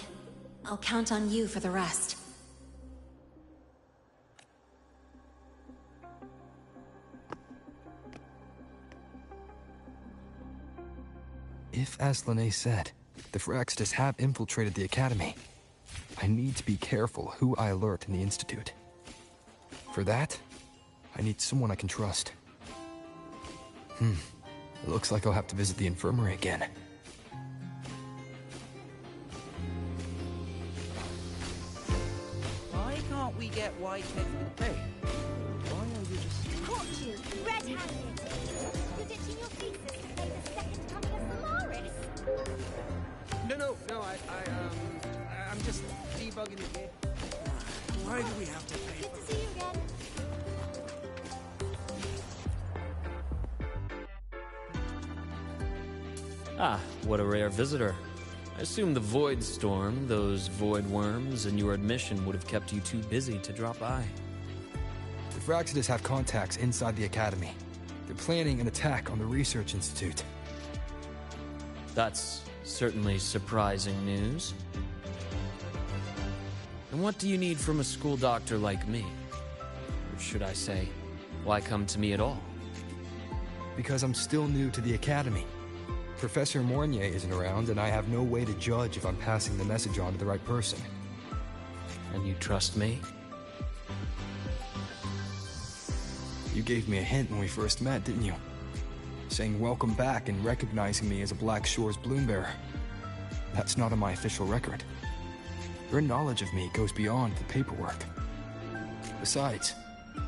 I'll count on you for the rest. If, as Lene said, the Phyrexidus have infiltrated the Academy, I need to be careful who I alert in the Institute. For that, I need someone I can trust. It looks like I'll have to visit the infirmary again. Why can't we get Whitehead? Hey, why are you just... Caught you, red-handed! You're ditching your thesis to play the second coming of Solaris! No, I'm just debugging it here. Why do we have to pay Good to see you again. Ah, what a rare visitor. I assume the Void Storm, those void worms, and your admission would have kept you too busy to drop by. The Phyrexidus have contacts inside the Academy. They're planning an attack on the Research Institute. That's certainly surprising news. And what do you need from a school doctor like me? Or should I say, why come to me at all? Because I'm still new to the Academy. Professor Mornier isn't around, and I have no way to judge if I'm passing the message on to the right person. And you trust me? You gave me a hint when we first met, didn't you? Saying welcome back and recognizing me as a Black Shore's bloom bearer. That's not on my official record. Your knowledge of me goes beyond the paperwork. Besides,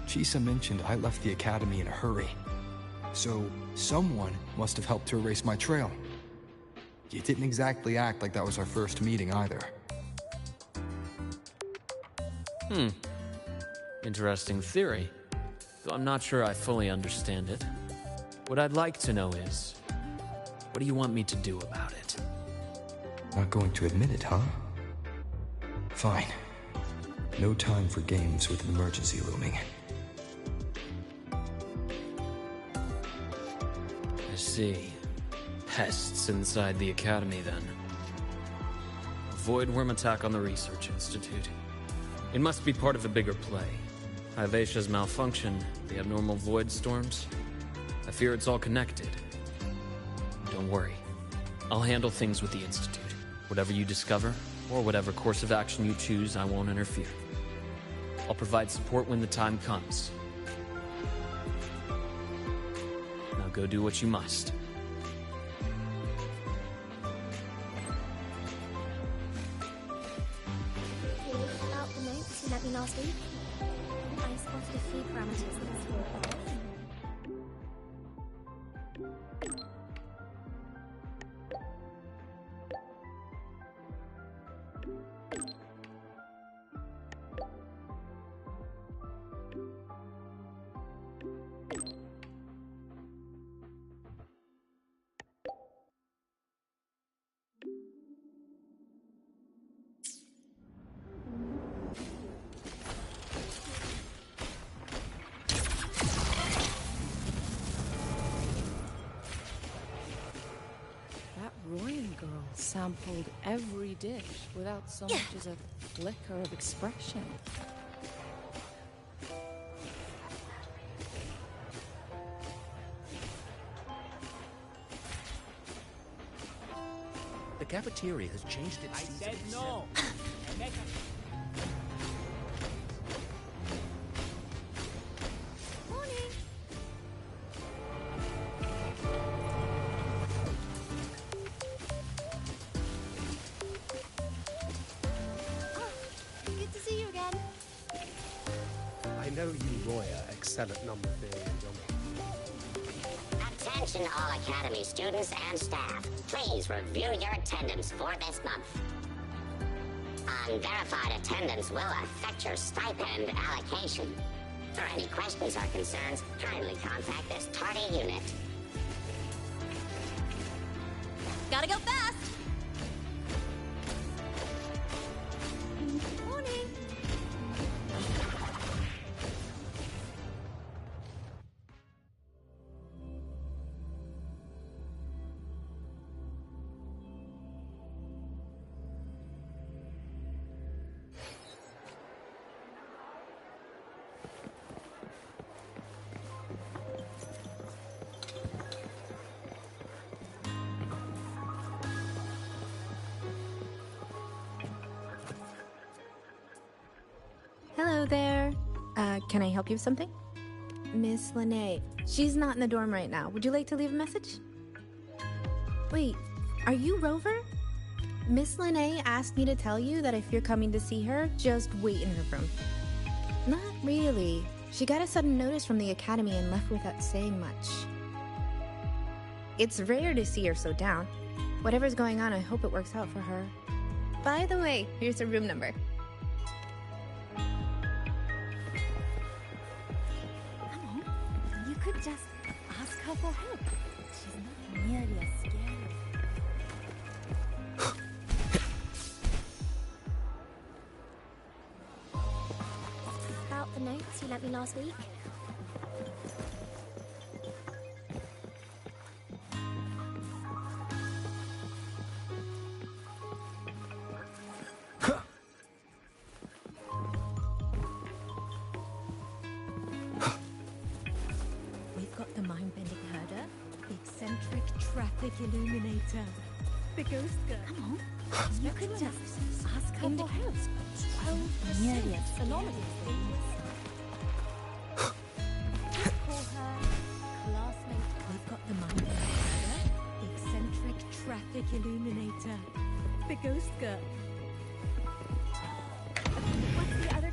Chisa mentioned I left the Academy in a hurry. So, someone must have helped to erase my trail. You didn't exactly act like that was our first meeting either. Interesting theory. Though I'm not sure I fully understand it. What I'd like to know is, what do you want me to do about it? Not going to admit it, huh? Fine. No time for games with an emergency looming. I see. Pests inside the Academy, then. A void worm attack on the Research Institute. It must be part of a bigger play. Hivatia's malfunction, the abnormal void storms. I fear it's all connected. Don't worry. I'll handle things with the Institute. Whatever you discover, or whatever course of action you choose, I won't interfere. I'll provide support when the time comes. Now go do what you must. About the notes you lent me last week, I spotted a few parameters that were off. Royan girl sampled every dish without so much as a flicker of expression. The cafeteria has changed its season. I said no. Good to see you again. I know you, Roya, excel at number theory and geometry. Attention all Academy students and staff. Please review your attendance for this month. Unverified attendance will affect your stipend allocation. For any questions or concerns, kindly contact this tardy unit. Gotta go fast! Morning. there. Can I help you with something? Miss Lene. She's not in the dorm right now. Would you like to leave a message? Wait, are you Rover? Miss Lene asked me to tell you that if you're coming to see her, just wait in her room. Not really. She got a sudden notice from the academy and left without saying much. It's rare to see her so down. Whatever's going on, I hope it works out for her. By the way, here's her room number. You could just ask her for help. She's not nearly as scary. About the notes you lent me last week. We've got the mind-bending herder, the eccentric traffic illuminator, the ghost girl. Come on. You could just ask her for help. 12% Nearly as anonymous things. Call her classmate. We've got the mind-bending herder, the eccentric traffic illuminator, the ghost girl. What's the other?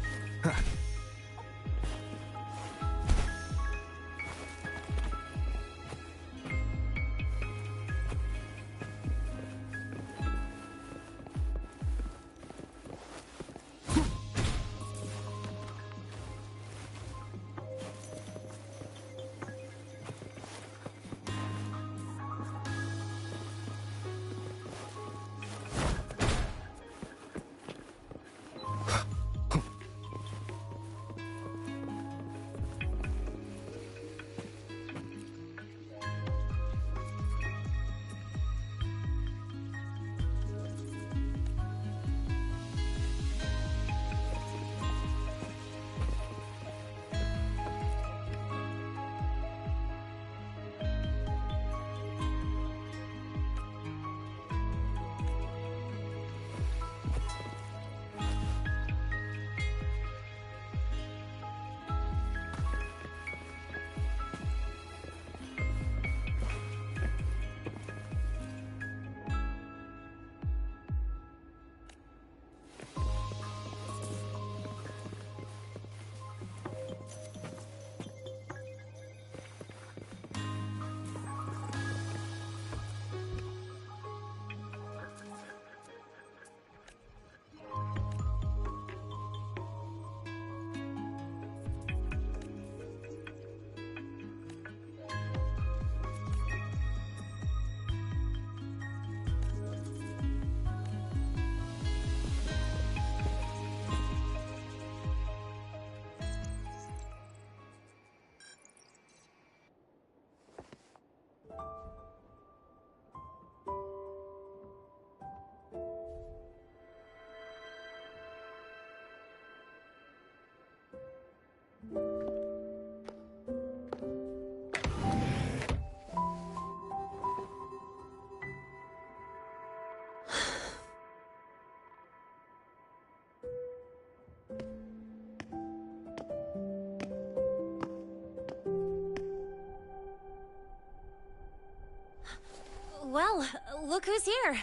Well, look who's here.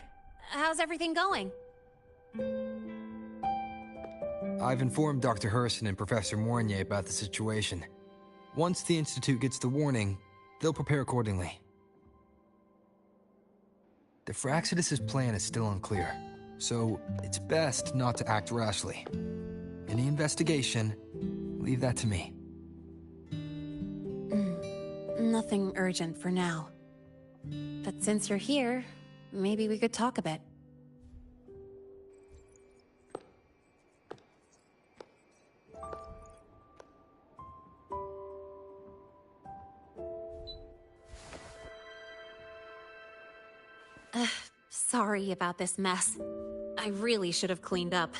How's everything going? I've informed Dr. Harrison and Professor Mournier about the situation. Once the Institute gets the warning, they'll prepare accordingly. The Fraxidus' plan is still unclear, so it's best not to act rashly. Any investigation, leave that to me. Nothing urgent for now. But since you're here, maybe we could talk a bit. Sorry about this mess. I really should have cleaned up.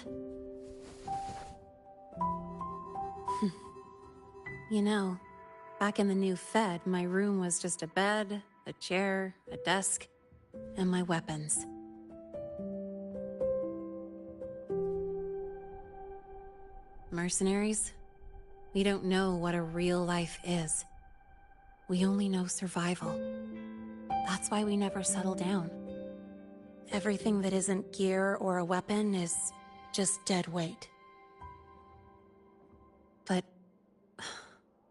You know, back in the new Fed, my room was just a bed, a chair, a desk, and my weapons. Mercenaries? We don't know what a real life is. We only know survival. That's why we never settle down. Everything that isn't gear or a weapon is just dead weight. But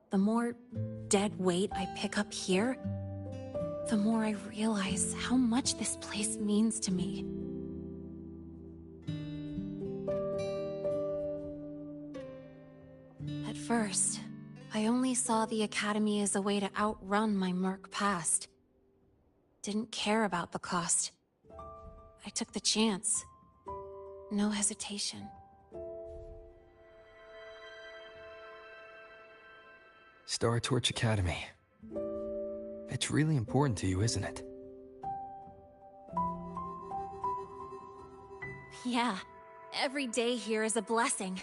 the more dead weight I pick up here, the more I realize how much this place means to me. At first, I only saw the Academy as a way to outrun my merc past. Didn't care about the cost. I took the chance. No hesitation. Star Torch Academy. It's really important to you, isn't it? Yeah, every day here is a blessing.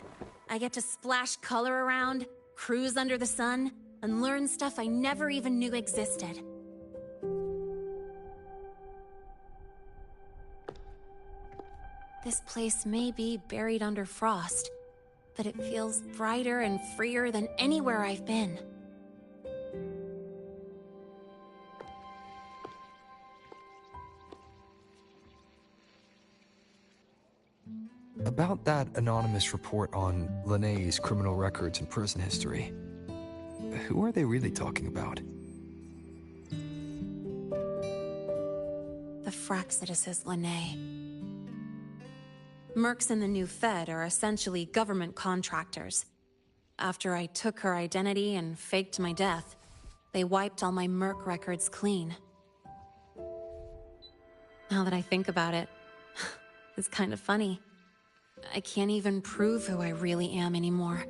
I get to splash color around, cruise under the sun, and learn stuff I never even knew existed. This place may be buried under frost, but it feels brighter and freer than anywhere I've been. About that anonymous report on Linné's criminal records and prison history, who are they really talking about? The Fraxidus Linné. Mercs in the new Fed are essentially government contractors. After I took her identity and faked my death, they wiped all my merc records clean. Now that I think about it, it's kind of funny. I can't even prove who I really am anymore.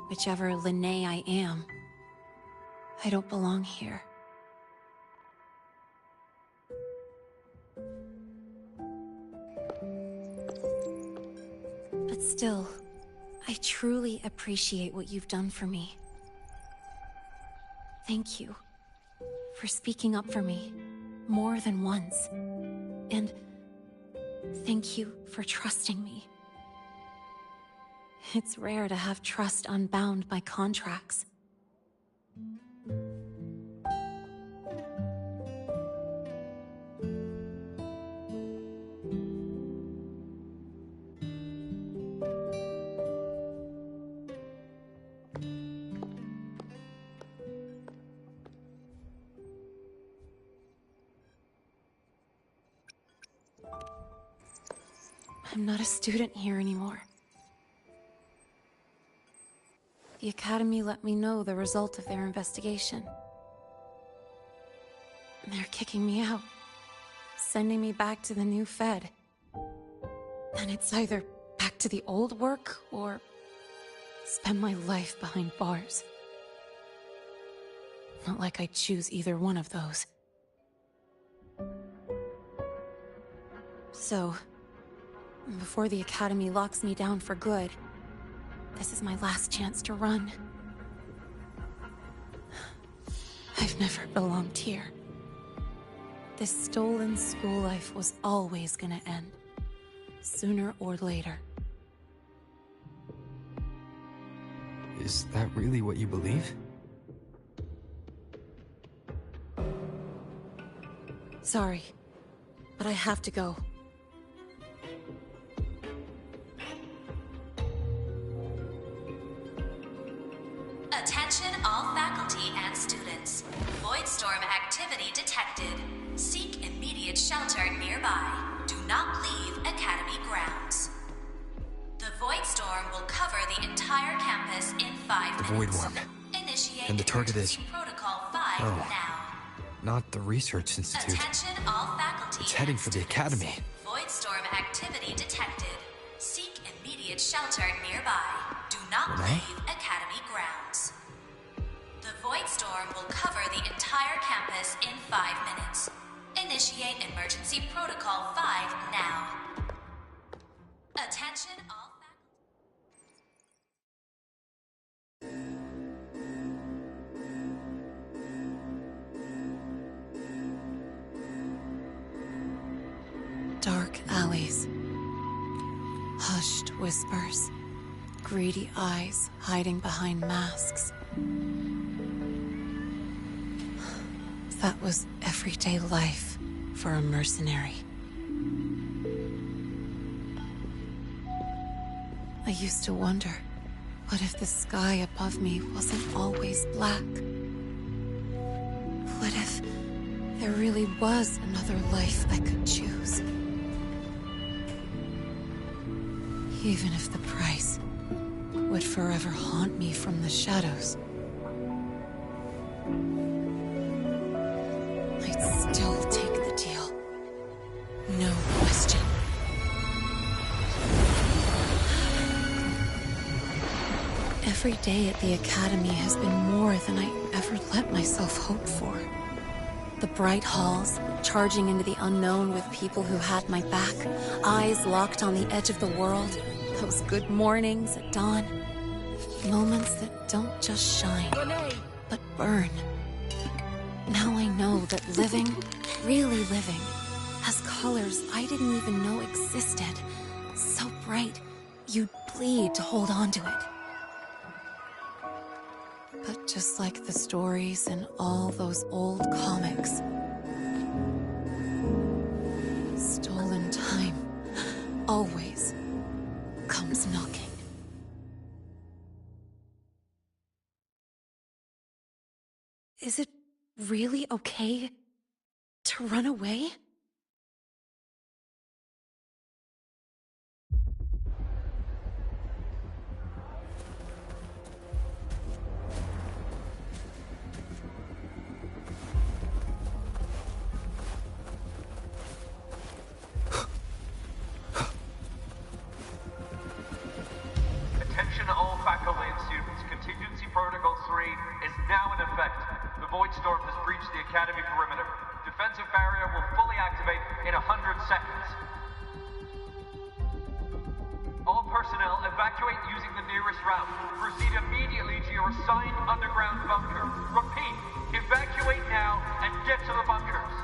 Whichever Linné I am, I don't belong here. But still, I truly appreciate what you've done for me. Thank you for speaking up for me more than once. And thank you for trusting me. It's rare to have trust unbound by contracts. I'm not a student here anymore. The Academy let me know the result of their investigation. They're kicking me out, sending me back to the new Fed. And it's either back to the old work, or spend my life behind bars. Not like I choose either one of those. So, before the Academy locks me down for good, this is my last chance to run. I've never belonged here. This stolen school life was always gonna end, sooner or later. Is that really what you believe? Sorry, but I have to go. Attention all faculty and students. Voidstorm activity detected. Seek immediate shelter nearby. Do not leave Academy grounds. The Voidstorm will cover the entire campus in 5 The minutes. Void Worm. Initiate And the target is... Protocol 5 Oh. now. Not the Research Institute. Attention all faculty. It's heading for the Academy. Voidstorm activity detected. Seek immediate shelter nearby. Do not Renee? leave Academy grounds. The Voidstorm will cover the entire campus in 5 minutes. Initiate emergency protocol 5 now. Attention all Dark alleys. Hushed whispers, greedy eyes hiding behind masks. That was everyday life for a mercenary. I used to wonder, what if the sky above me wasn't always black? What if there really was another life I could choose? Even if the price would forever haunt me from the shadows, I'd still take the deal. No question. Every day at the Academy has been more than I ever let myself hope for. The bright halls, charging into the unknown with people who had my back, eyes locked on the edge of the world, those good mornings at dawn, moments that don't just shine, but burn. Now I know that living, really living, has colors I didn't even know existed. So bright, you'd bleed to hold on to it. But just like the stories in all those old comics, stolen time always comes knocking. Is it really okay to run away? Attention all faculty and students. Contingency Protocol 3 is now in effect. The Void Storm has breached the Academy perimeter. Defensive barrier will fully activate in 100 seconds. All personnel evacuate using the nearest route. Proceed immediately to your assigned underground bunker. Repeat, evacuate now and get to the bunkers.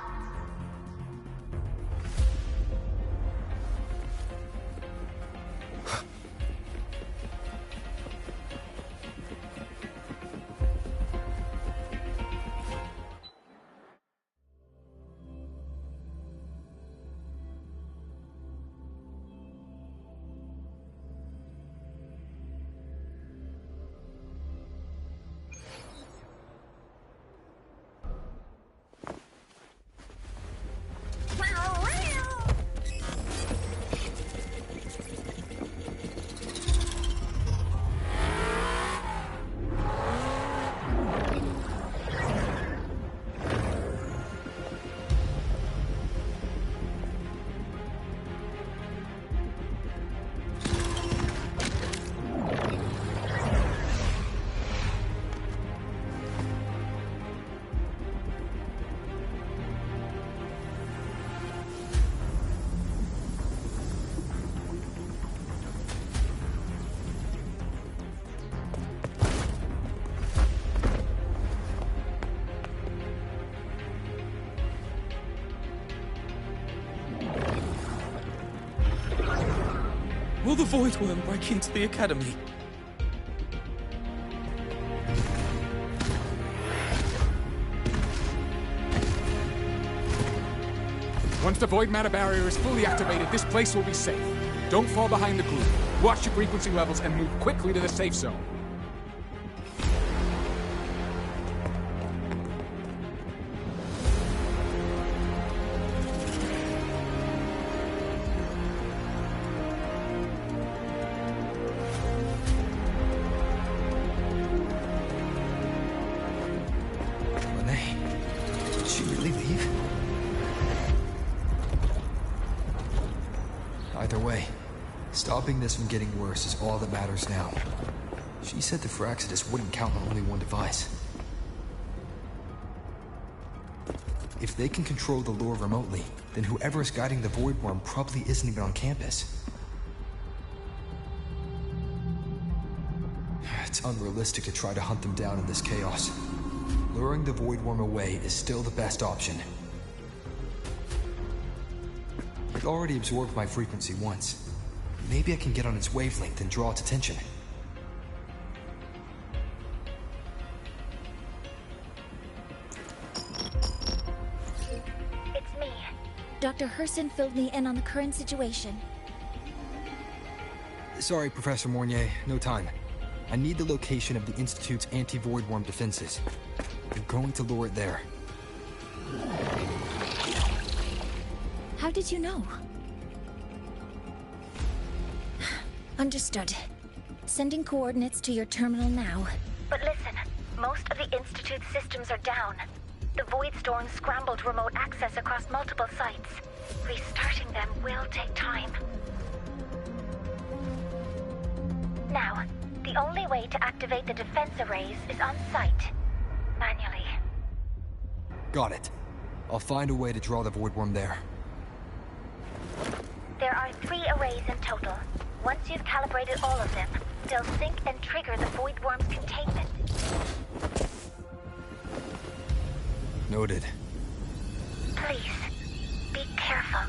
Will the Void Worm break into the Academy? Once the Void Matter Barrier is fully activated, this place will be safe. Don't fall behind the group. Watch your frequency levels and move quickly to the safe zone. Stopping this from getting worse is all that matters now. She said the Firaxidus wouldn't count on only one device. If they can control the lure remotely, then whoever is guiding the Void Worm probably isn't even on campus. It's unrealistic to try to hunt them down in this chaos. Luring the Void Worm away is still the best option. It already absorbed my frequency once. Maybe I can get on its wavelength and draw its attention. It's me. Dr. Herson filled me in on the current situation. Sorry, Professor Mornier, no time. I need the location of the Institute's anti-void worm defenses. I'm going to lure it there. How did you know? Understood. Sending coordinates to your terminal now. But listen, most of the Institute's systems are down. The Void Storm scrambled remote access across multiple sites. Restarting them will take time. Now, the only way to activate the defense arrays is on site, manually. Got it. I'll find a way to draw the void worm there. There are 3 arrays in total. Once you've calibrated all of them, they'll sync and trigger the void worm's containment. Noted. Please, be careful.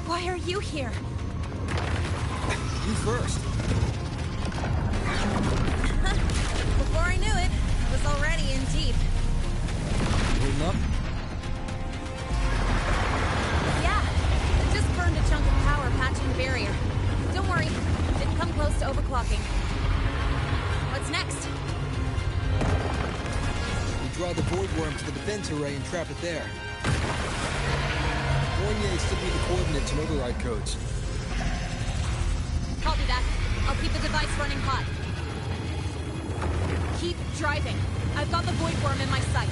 Why are you here? You first. Before I knew it, I was already in deep. Holding up? Yeah, I just burned a chunk of power patching the barrier. Don't worry, didn't come close to overclocking. What's next? We draw the void worm to the defense array and trap it there. Mornier still need the coordinates and override codes. Copy that. I'll keep the device running hot. Keep driving. I've got the void worm in my sights.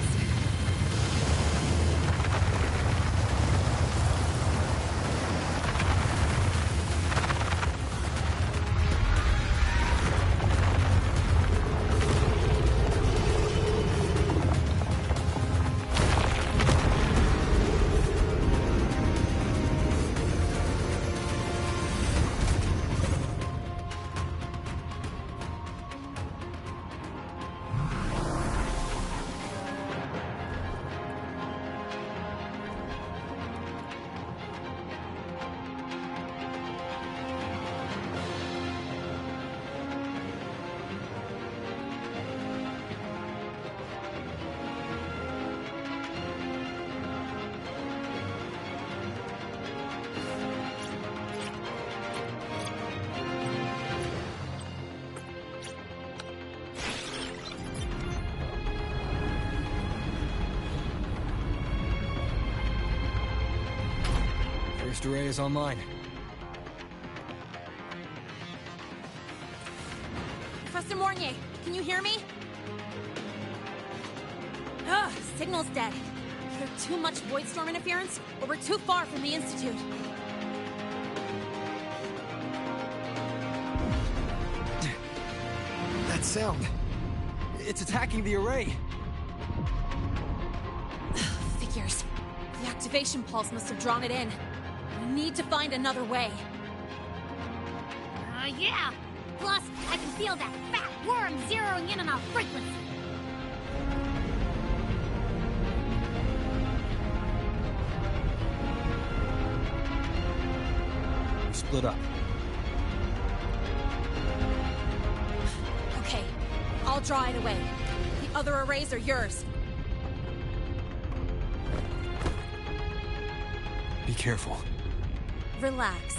First array is online. Professor Mornier, can you hear me? Ugh, signal's dead. Is there too much void storm interference, or we're too far from the Institute? That sound. It's attacking the array. activation pulse must have drawn it in. We need to find another way. Yeah! Plus, I can feel that fat worm zeroing in on our frequency. We split up. Okay, I'll draw it away. The other arrays are yours. Be careful. Relax.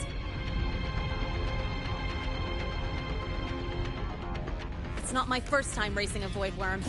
It's not my first time racing a void worm.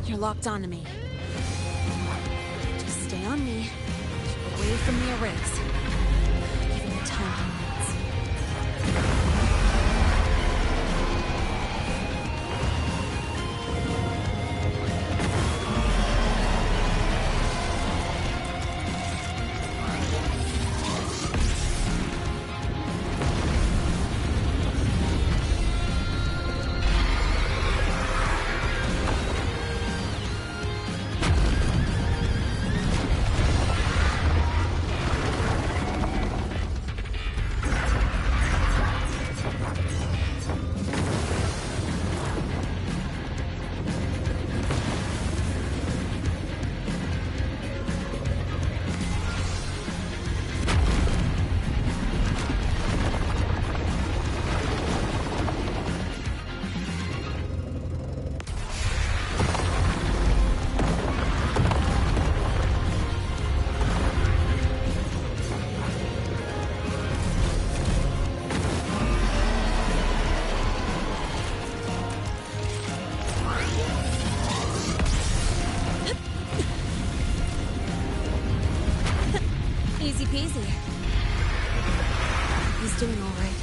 You're locked onto me. Just stay on me. Keep away from the arrays. Give him the time he needs. Easy peasy. He's doing all right.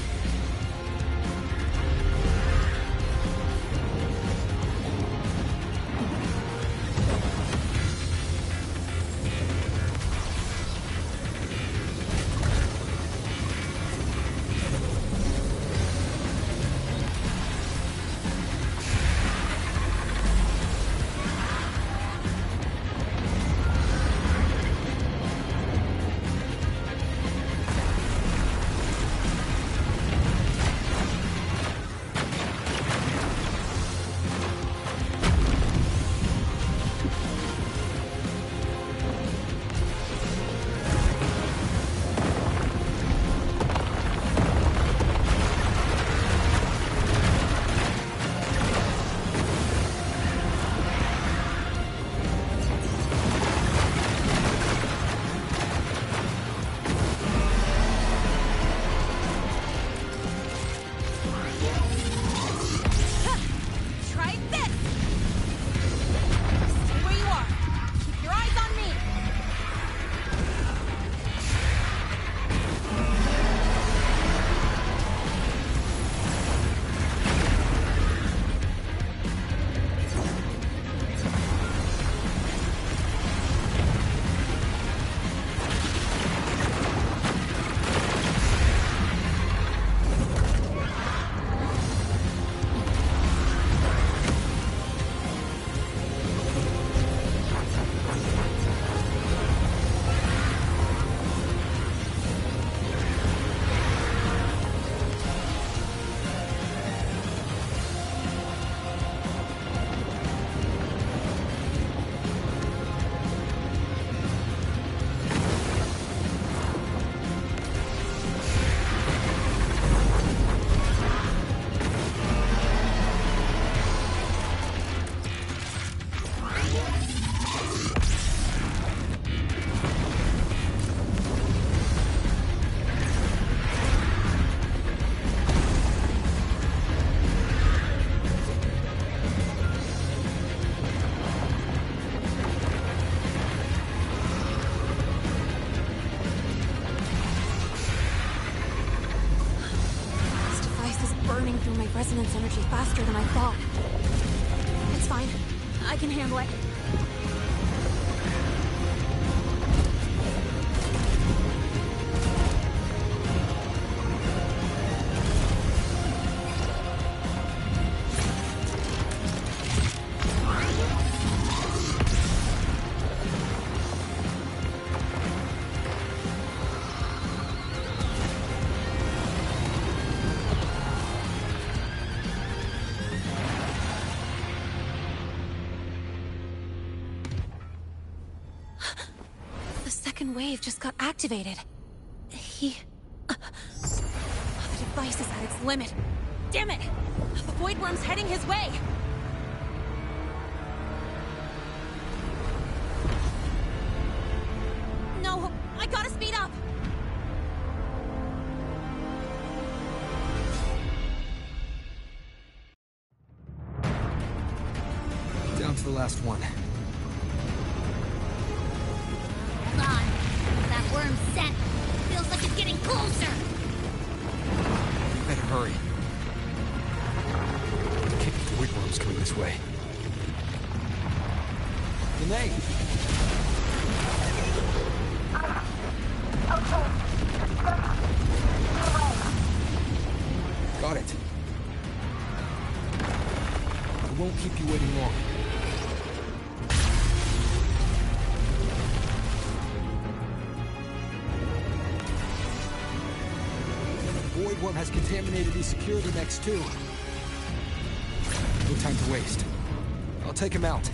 burning through my resonance energy faster than I thought. It's fine. I can handle it. Wave just got activated. The device is at its limit. Damn it! The Void Worm's heading his way! No! I gotta speed up! Down to the last one. Hold on. That worm's scent feels like it's getting closer. You better hurry. The kick of the Void Worm's coming this way. Renee! Got it. I won't keep you waiting long. Void Worm has contaminated these security mechs too. No time to waste. I'll take him out.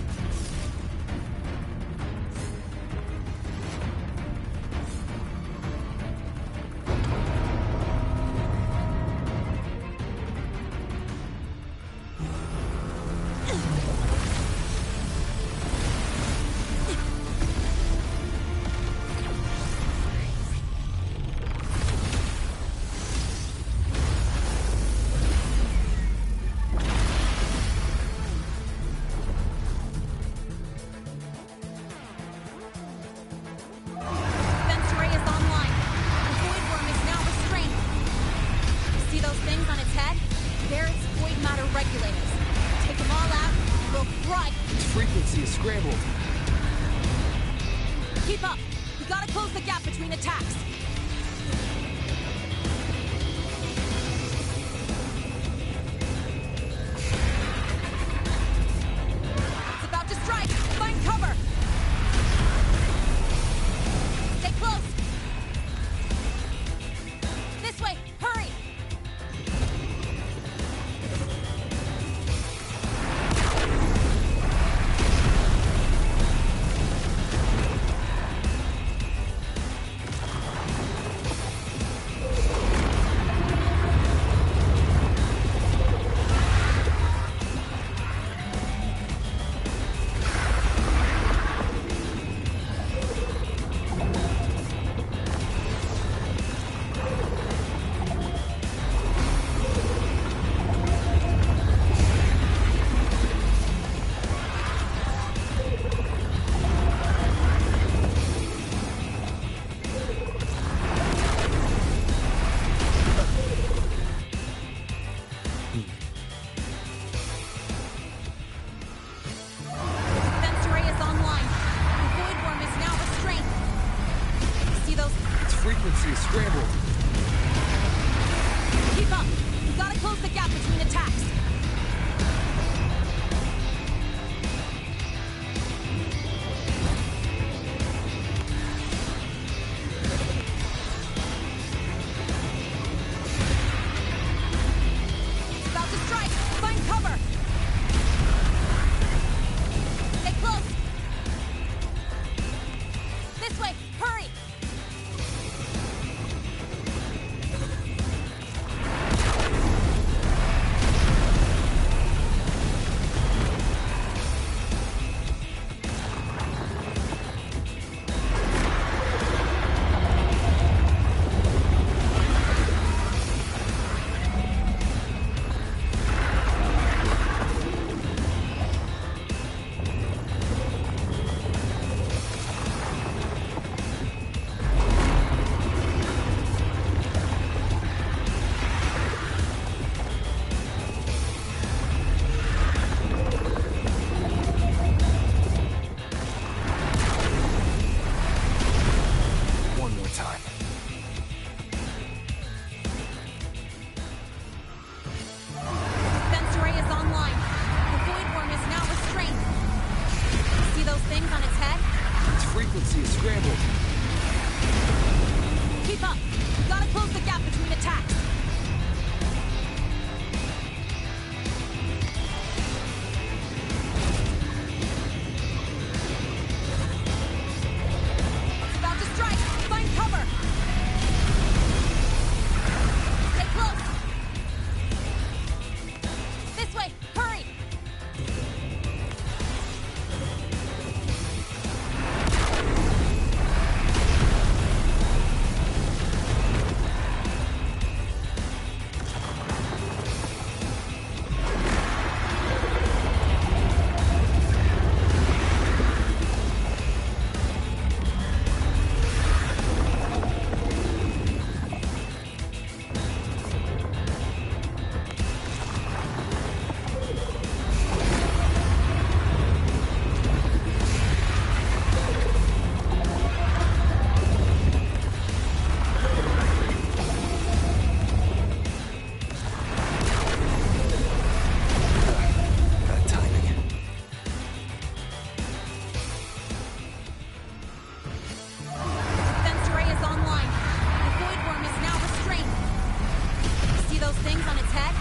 things on its head?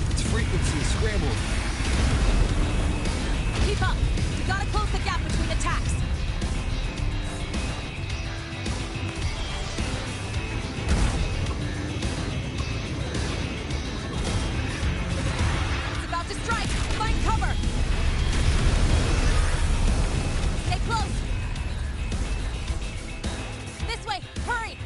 Its frequency is scrambled. Keep up. You gotta close the gap between attacks. It's about to strike. Find cover. Stay close. This way. Hurry.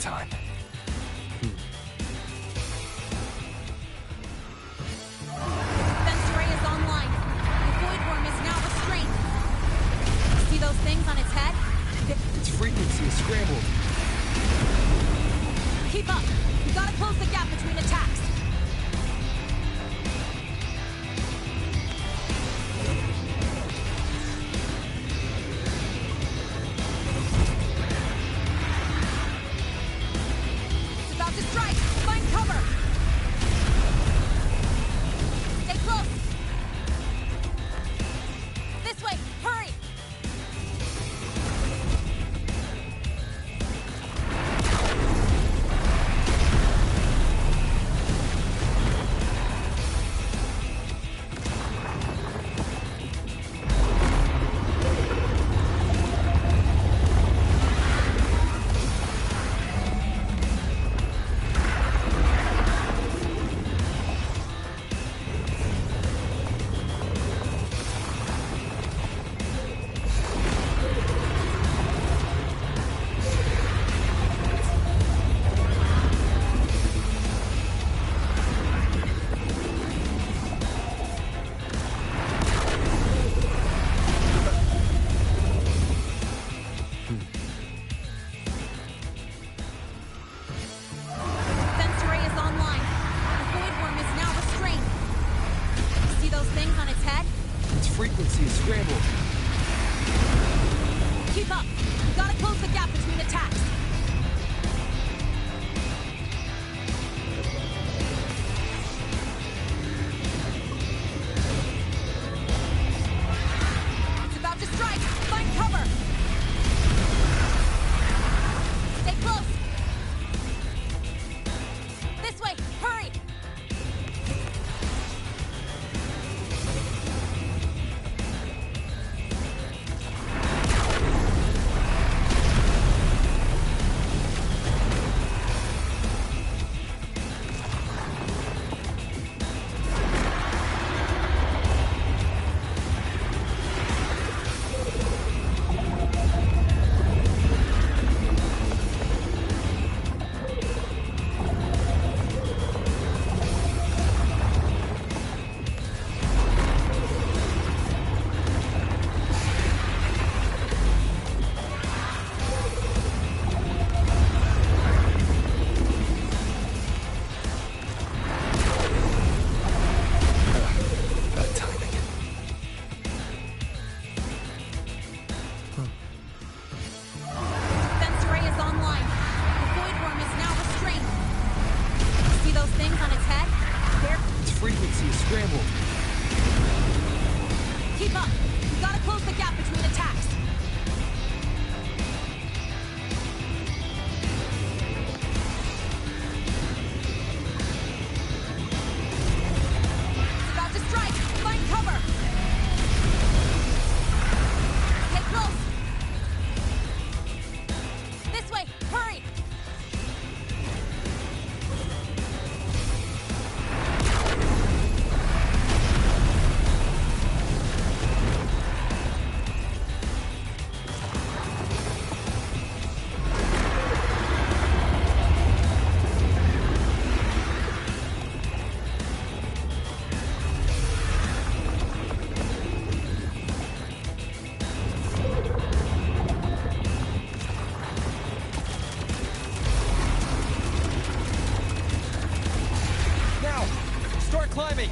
Time. Defense array is online. The void worm is now restrained. See those things on its head? Its frequency is scrambled. Keep up. You gotta close the gap between attacks. It's about to strike. Find cover. Stay close. This way. Hurry. Defense array is online. The void worm is now restrained. See those things on its head? Its frequency is scrambled. Keep up. You gotta close the gap between attacks. It's about to strike. Find cover. Stay close. This way. Hurry. Bad timing. Defense array is online. The void worm is now restrained. See those things on its head? Its frequency is scrambled. Keep up. You gotta close the gap between attacks. It's about to strike. Find cover. Stay close. This way. Hurry. Start climbing!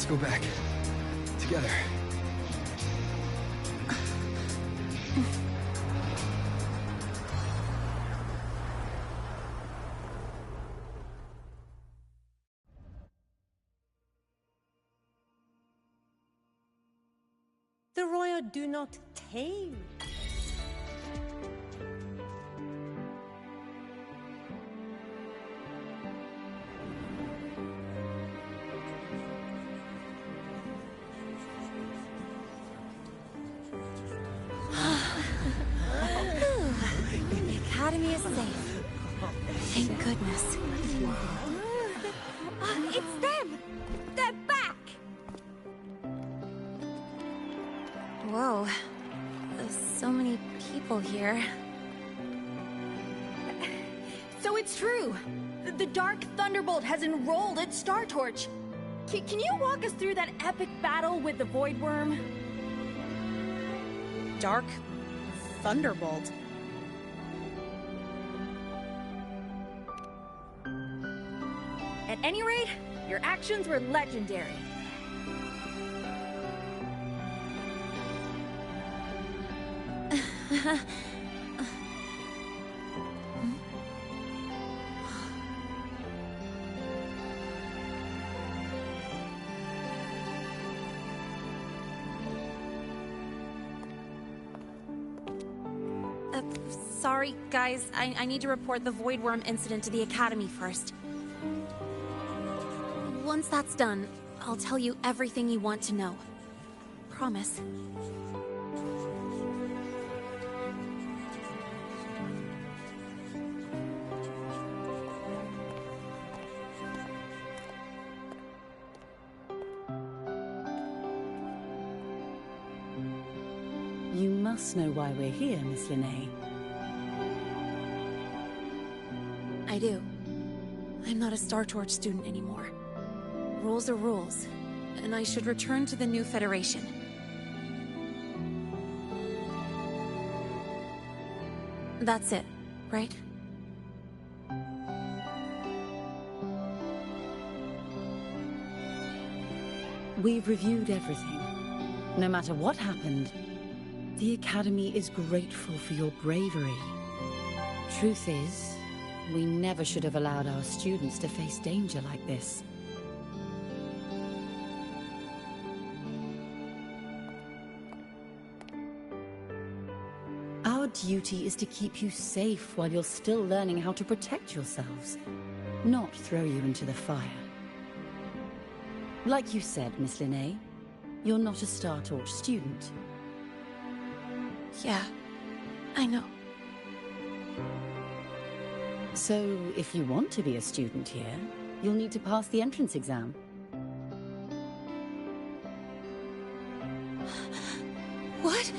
Go back. Together. The Royal do not tame. The Academy is safe. Thank goodness. It's them! They're back! Whoa. There's so many people here. So it's true! The Dark Thunderbolt has enrolled at Star Torch! Can you walk us through that epic battle with the Void Worm? Dark Thunderbolt? At any rate, your actions were legendary. Sorry, guys. I need to report the Void Worm incident to the Academy first. Once that's done, I'll tell you everything you want to know. Promise. You must know why we're here, Miss Linnae. I do. I'm not a Star Torch student anymore. Rules are rules, and I should return to the new Federation. That's it, right? We've reviewed everything. No matter what happened, the Academy is grateful for your bravery. Truth is, we never should have allowed our students to face danger like this. Our duty is to keep you safe while you're still learning how to protect yourselves, not throw you into the fire. Like you said, Miss Linnae, you're not a Star Torch student. Yeah, I know. So, if you want to be a student here, you'll need to pass the entrance exam. What?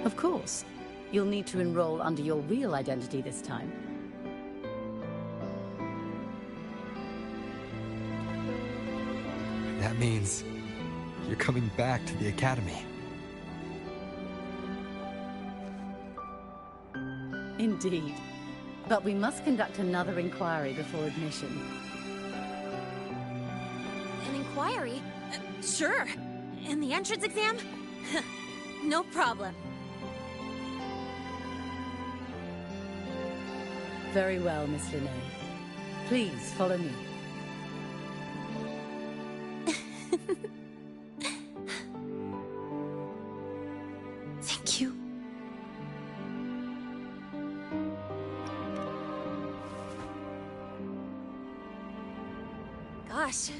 Of course. You'll need to enroll under your real identity this time. That means you're coming back to the Academy. Indeed. But we must conduct another inquiry before admission. An inquiry? Sure. And the entrance exam? No problem. Very well, Miss Linnea. Please follow me. Thank you. Gosh,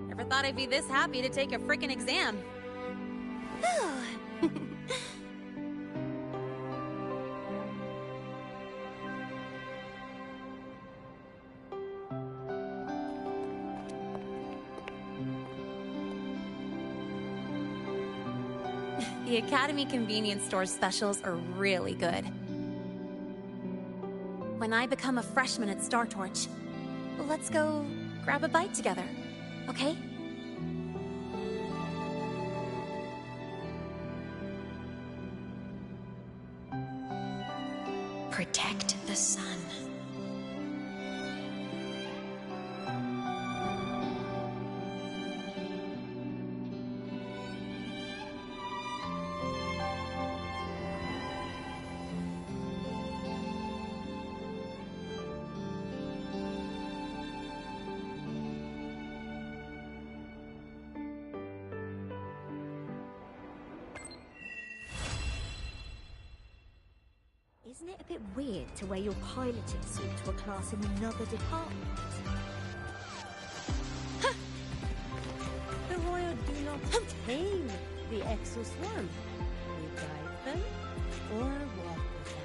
never thought I'd be this happy to take a freaking exam. The Academy convenience store specials are really good. When I become a freshman at Star Torch, let's go grab a bite together, okay? Protect the sun. Isn't it a bit weird to wear your piloting suit to a class in another department? The Royal do not tame the exoswarm. We guide them or walk with them.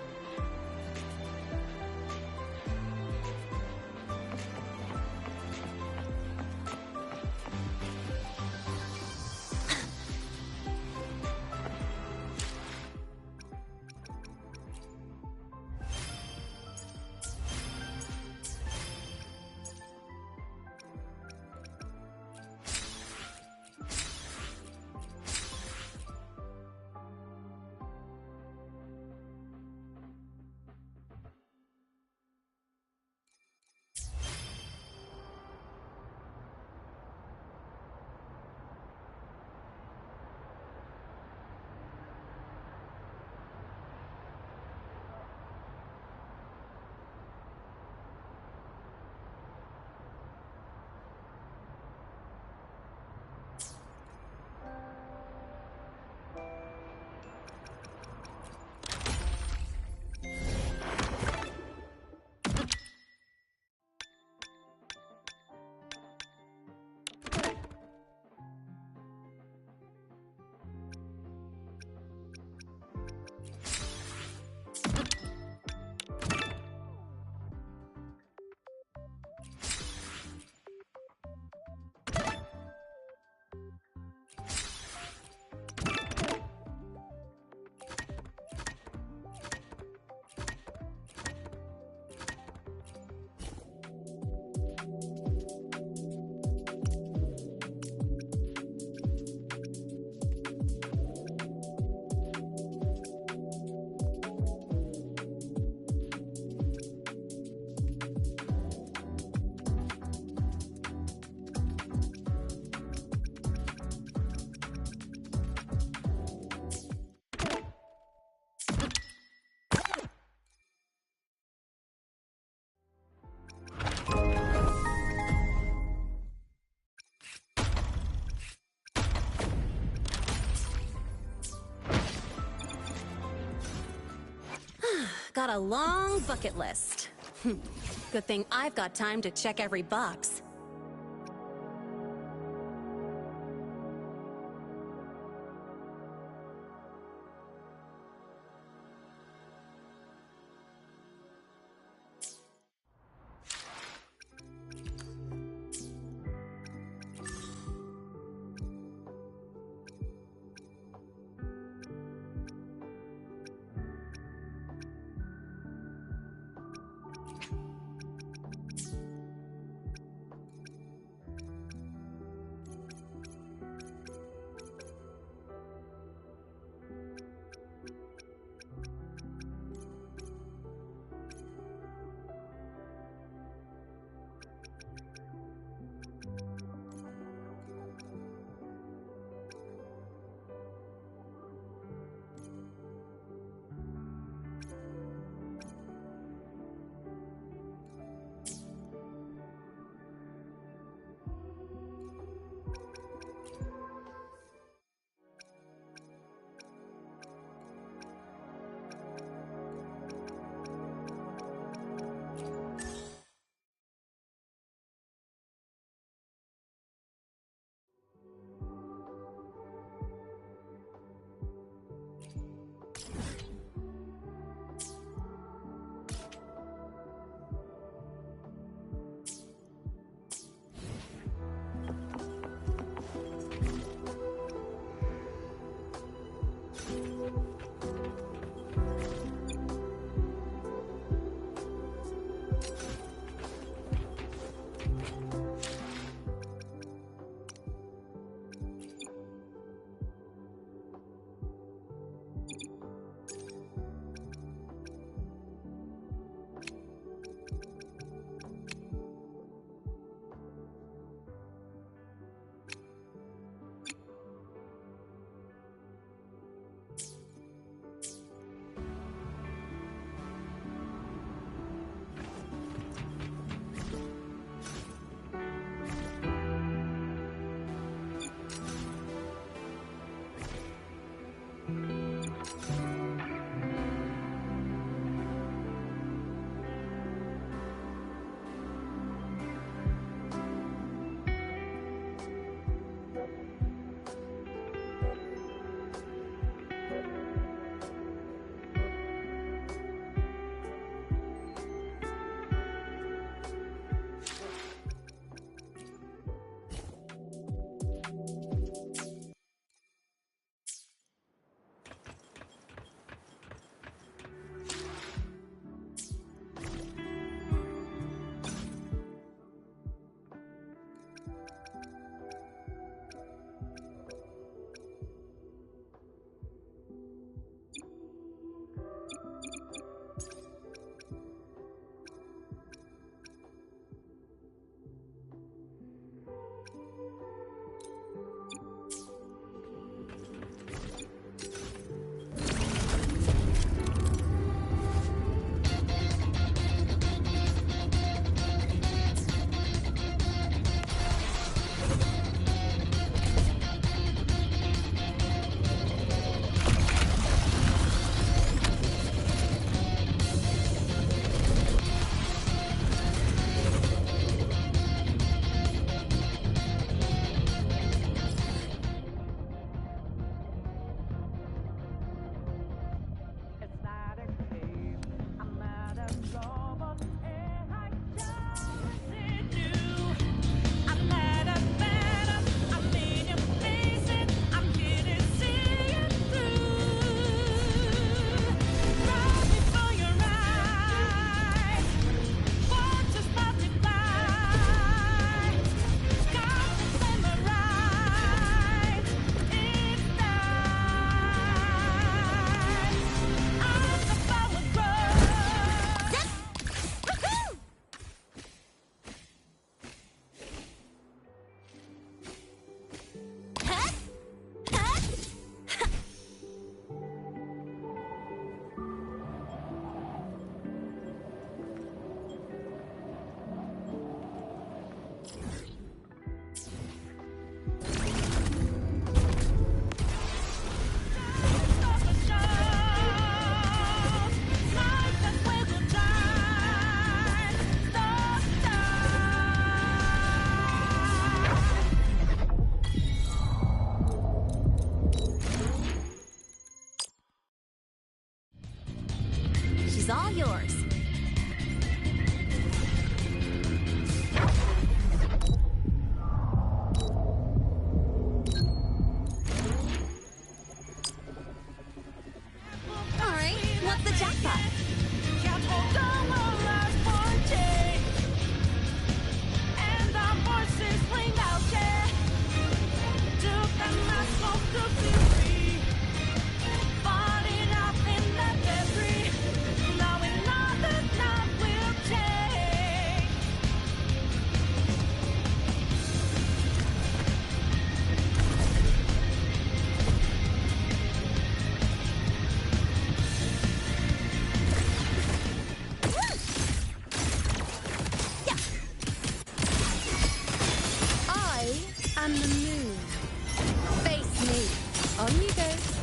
Got a long bucket list. Good thing I've got time to check every box. is all yours. All right, what's the jackpot? I'm the moon. Face me. On you go.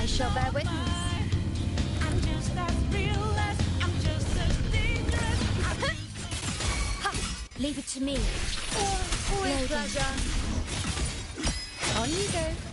I shall bear witness. Leave it to me. With pleasure. On you go.